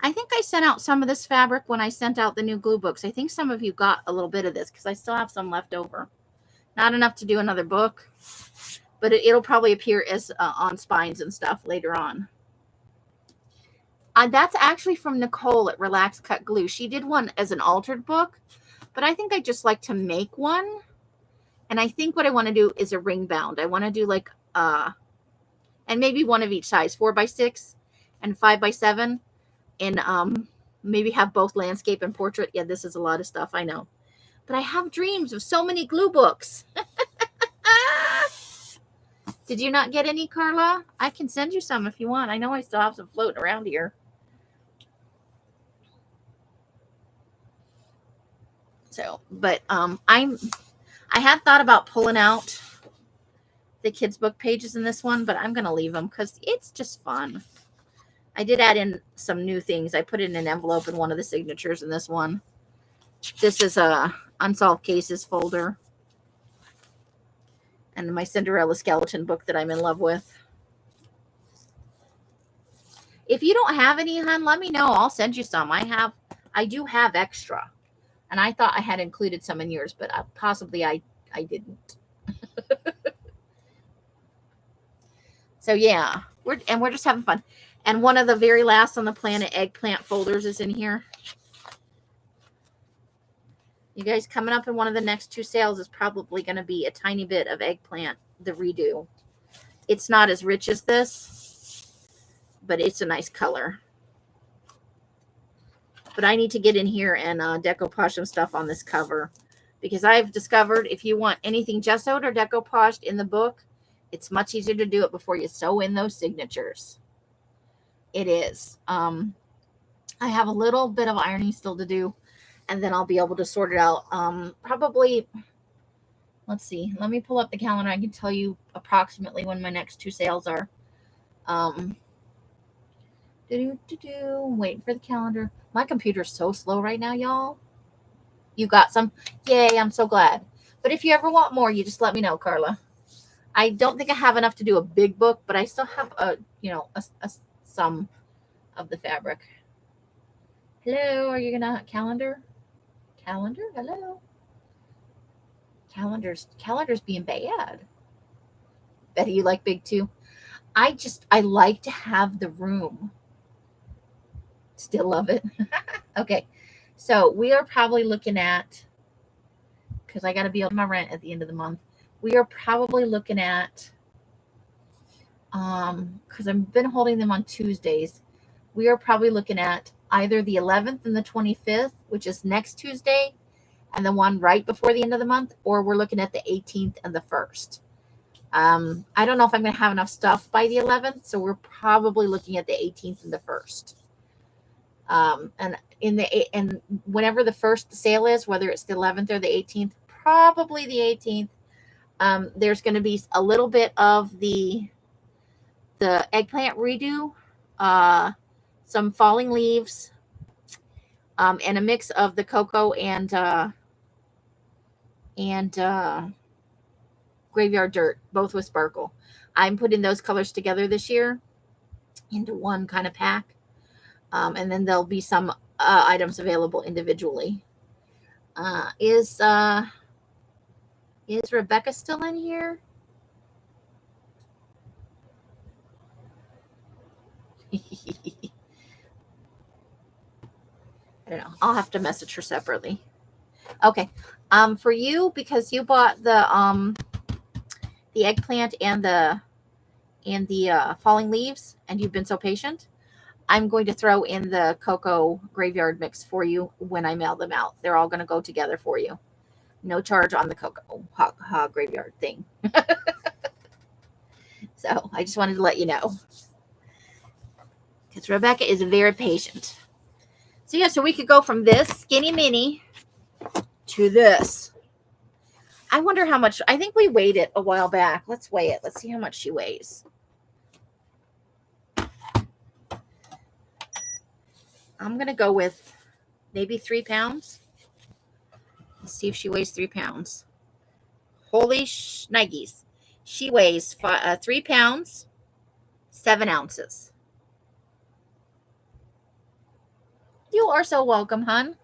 I think I sent out some of this fabric when I sent out the new glue books. I think some of you got a little bit of this because I still have some left over. Not enough to do another book, but it'll probably appear as on spines and stuff later on. That's actually from Nicole at Relax Cut Glue. She did one as an altered book, but I think I just like to make one. And I think what I want to do is a ring bound. I want to do like, and maybe one of each size, 4x6 and 5x7. And maybe have both landscape and portrait. Yeah, this is a lot of stuff, I know. But I have dreams of so many glue books. Did you not get any, Carla? I can send you some if you want. I know I still have some floating around here. So, but I had thought about pulling out the kids' book pages in this one, but I'm going to leave them because it's just fun. I did add in some new things. I put in an envelope in one of the signatures in this one. This is a Unsolved Cases folder. And my Cinderella skeleton book that I'm in love with. If you don't have any, hon, let me know. I'll send you some. I do have extra. And I thought I had included some in yours, but possibly I didn't. So yeah, we're just having fun. And one of the very last on the planet eggplant folders is in here. You guys, coming up in one of the next 2 sales is probably going to be a tiny bit of eggplant, the redo. It's not as rich as this, but it's a nice color. But I need to get in here and decoupage some stuff on this cover, because I've discovered if you want anything gessoed or decoupaged in the book, it's much easier to do it before you sew in those signatures. It is. I have a little bit of ironing still to do, and then I'll be able to sort it out. Probably, let's see. Let me pull up the calendar. I can tell you approximately when my next 2 sales are. Waiting for the calendar. My computer's so slow right now, y'all. You got some? Yay, I'm so glad. But if you ever want more, you just let me know, Carla. I don't think I have enough to do a big book, but I still have some of the fabric. Hello, are you gonna calendar? Calendar? Hello. Calendar's being bad. Betty, you like big too? I like to have the room. Still love it. Okay. So we are probably looking at, because I got to be on my rent at the end of the month. We are probably looking at, because I've been holding them on Tuesdays. We are probably looking at either the 11th and the 25th, which is next Tuesday, and the one right before the end of the month, or we're looking at the 18th and the 1st. I don't know if I'm going to have enough stuff by the 11th, so we're probably looking at the 18th and the 1st. And whenever the first sale is, whether it's the 11th or the 18th, probably the 18th, there's going to be a little bit of the eggplant redo, some falling leaves, and a mix of the cocoa and graveyard dirt, both with sparkle. I'm putting those colors together this year into one kind of pack. And then there'll be some items available individually. Is Rebecca still in here? I don't know. I'll have to message her separately. Okay. For you, because you bought the eggplant and the falling leaves, and you've been so patient, I'm going to throw in the cocoa graveyard mix for you when I mail them out. They're all going to go together for you. No charge on the cocoa graveyard thing. So I just wanted to let you know, because Rebecca is very patient. So yeah, so we could go from this skinny mini to this. I wonder how much. I think we weighed it a while back. Let's weigh it. Let's see how much she weighs. I'm going to go with maybe 3 pounds. Let's see if she weighs 3 pounds. Holy shnikes. She weighs 3 pounds, 7 ounces. You are so welcome, hon.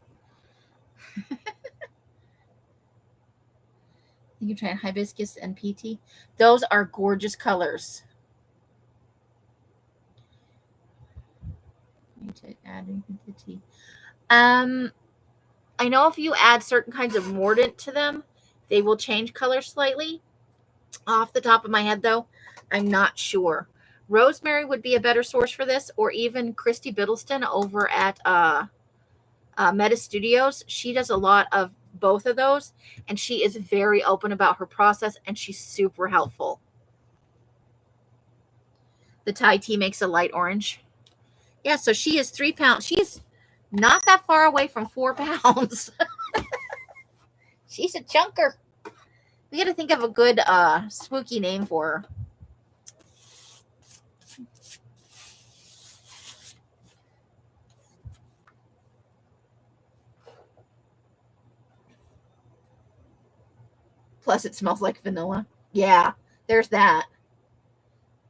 You're trying hibiscus and PT. Those are gorgeous colors. Need to add anything to tea. I know if you add certain kinds of mordant to them, they will change color slightly. Off the top of my head, though, I'm not sure. Rosemary would be a better source for this, or even Christy Biddleston over at Meta Studios. She does a lot of both of those, and she is very open about her process, and she's super helpful. The Thai tea makes a light orange. Yeah, so she is 3 pounds. She's not that far away from 4 pounds. She's a chunker. We got to think of a good spooky name for her. Plus, it smells like vanilla. Yeah, there's that.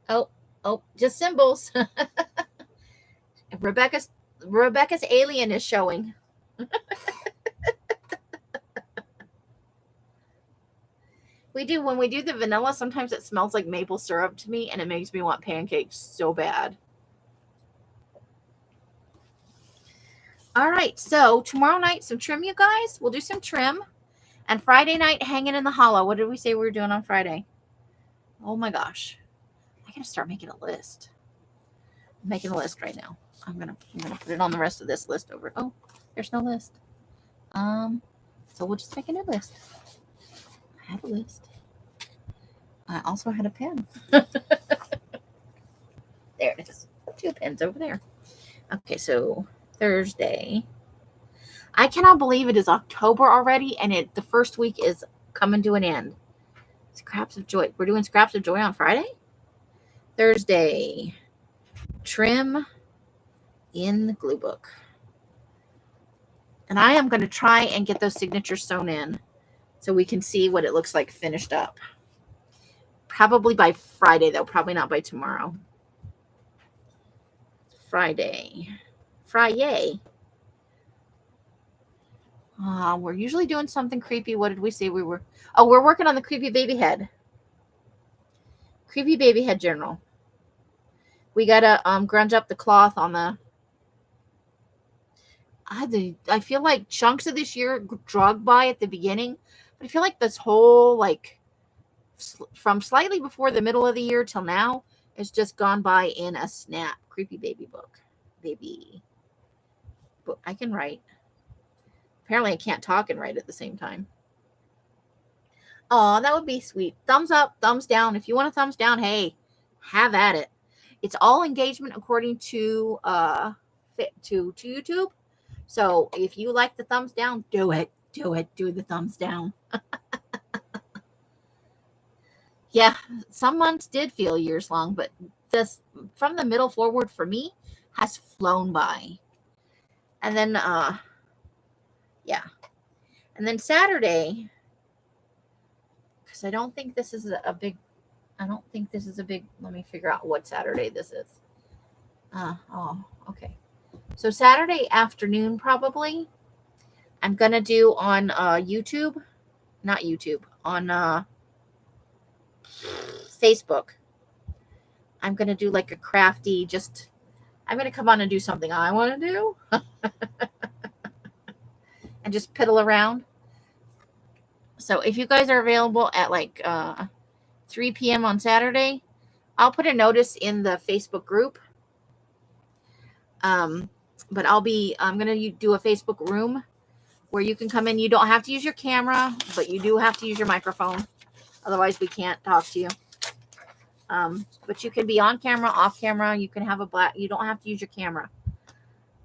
Oh, just symbols. Rebecca's alien is showing. When we do the vanilla, sometimes it smells like maple syrup to me, and it makes me want pancakes so bad. All right, so tomorrow night, some trim, you guys. We'll do some trim. And Friday night, hanging in the hollow. What did we say we were doing on Friday? Oh my gosh. I gotta start making a list. I'm making a list right now. I'm gonna put it on the rest of this list over. Oh, there's no list. So we'll just make a new list. I had a list. I also had a pen. There it is. 2 pens over there. Okay, so Thursday. I cannot believe it is October already, and the first week is coming to an end. Scraps of Joy. We're doing Scraps of Joy on Friday? Thursday. Trim in the Gluebook. And I am going to try and get those signatures sewn in so we can see what it looks like finished up. Probably by Friday, though. Probably not by tomorrow. Friday. We're usually doing something creepy. What did we say we were? Oh, we're working on the creepy baby head. Creepy baby head journal. We got to grunge up the cloth on the... I feel like chunks of this year drug by at the beginning. But I feel like this whole, like, from slightly before the middle of the year till now, it's just gone by in a snap. Creepy baby book. Baby book. I can write. Apparently I can't talk and write at the same time. Oh, that would be sweet. Thumbs up, thumbs down. If you want a thumbs down, hey, have at it. It's all engagement according to YouTube. So if you like the thumbs down, do it. Do the thumbs down. Yeah, some months did feel years long, but this from the middle forward for me has flown by. And then yeah. And then Saturday, because I don't think this is a big, let me figure out what Saturday this is. Okay. So Saturday afternoon, probably, I'm going to do on YouTube, not YouTube, on Facebook. I'm going to do like a crafty, I'm going to come on and do something I want to do. And just piddle around. So if you guys are available at like 3 p.m. on Saturday, I'll put a notice in the Facebook group. But I'm going to do a Facebook room where you can come in. You don't have to use your camera, but you do have to use your microphone. Otherwise, we can't talk to you. But you can be on camera, off camera. You can have you don't have to use your camera.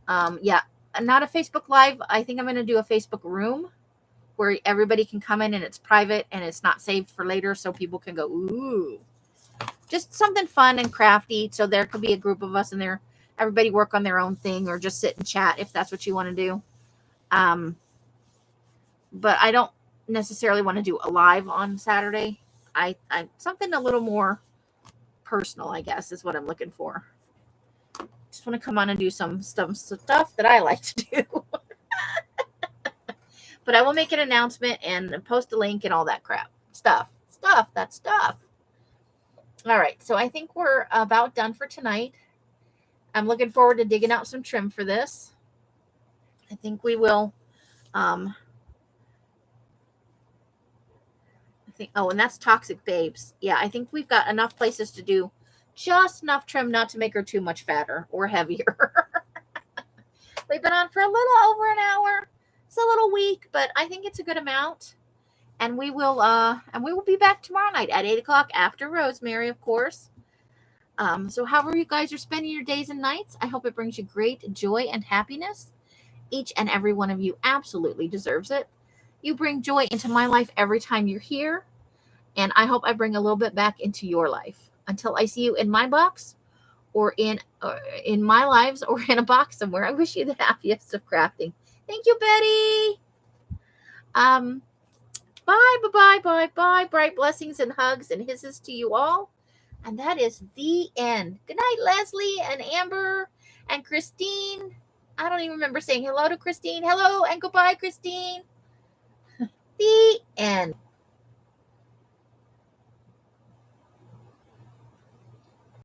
Yeah, not a Facebook Live. I think I'm going to do a Facebook room where everybody can come in and it's private and it's not saved for later, so people can go, ooh. Just something fun and crafty. So there could be a group of us in there. Everybody work on their own thing or just sit and chat if that's what you want to do. But I don't necessarily want to do a live on Saturday. I something a little more personal, I guess, is what I'm looking for. Just want to come on and do some stuff that I like to do. But I will make an announcement and post a link and all that crap. Stuff. All right, so I think we're about done for tonight. I'm looking forward to digging out some trim for this. I think we will. And that's Toxic Babes. Yeah, I think we've got enough places to do just enough trim not to make her too much fatter or heavier. We've been on for a little over an hour. It's a little weak, but I think it's a good amount. And we will be back tomorrow night at 8 o'clock after Rosemary, of course. So however you guys are spending your days and nights, I hope it brings you great joy and happiness. Each and every one of you absolutely deserves it. You bring joy into my life every time you're here. And I hope I bring a little bit back into your life. Until I see you in my box or in my lives or in a box somewhere, I wish you the happiest of crafting. Thank you, Betty. Bye. Bright blessings and hugs and hisses to you all. And that is the end. Good night, Leslie and Amber And Christine, I don't even remember saying hello to Christine. Hello and goodbye, Christine. The end.